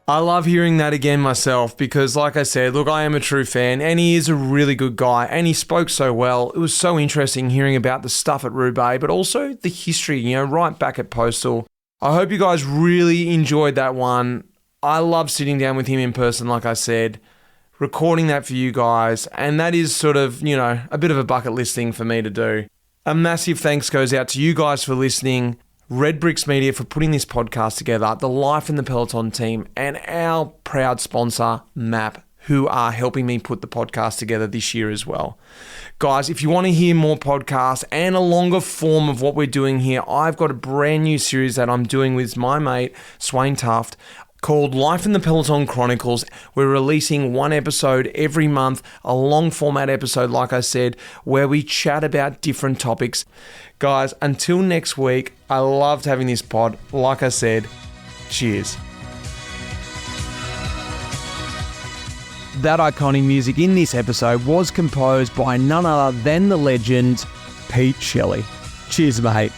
I love hearing that again myself because like I said, look, I am a true fan and he is a really good guy and he spoke so well. It was so interesting hearing about the stuff at Roubaix, but also the history, right back at Postal. I hope you guys really enjoyed that one. I love sitting down with him in person, like I said, recording that for you guys, and that is sort of, a bit of a bucket list thing for me to do. A massive thanks goes out to you guys for listening, Red Bricks Media for putting this podcast together, the Life in the Peloton team, and our proud sponsor, MAP, who are helping me put the podcast together this year as well. Guys, if you want to hear more podcasts and a longer form of what we're doing here, I've got a brand new series that I'm doing with my mate, Swain Tuft, called Life in the Peloton Chronicles. We're releasing one episode every month, a long format episode, like I said, where we chat about different topics. Guys, until next week, I loved having this pod. Like I said, cheers. That iconic music in this episode was composed by none other than the legend, Pete Shelley. Cheers, mate.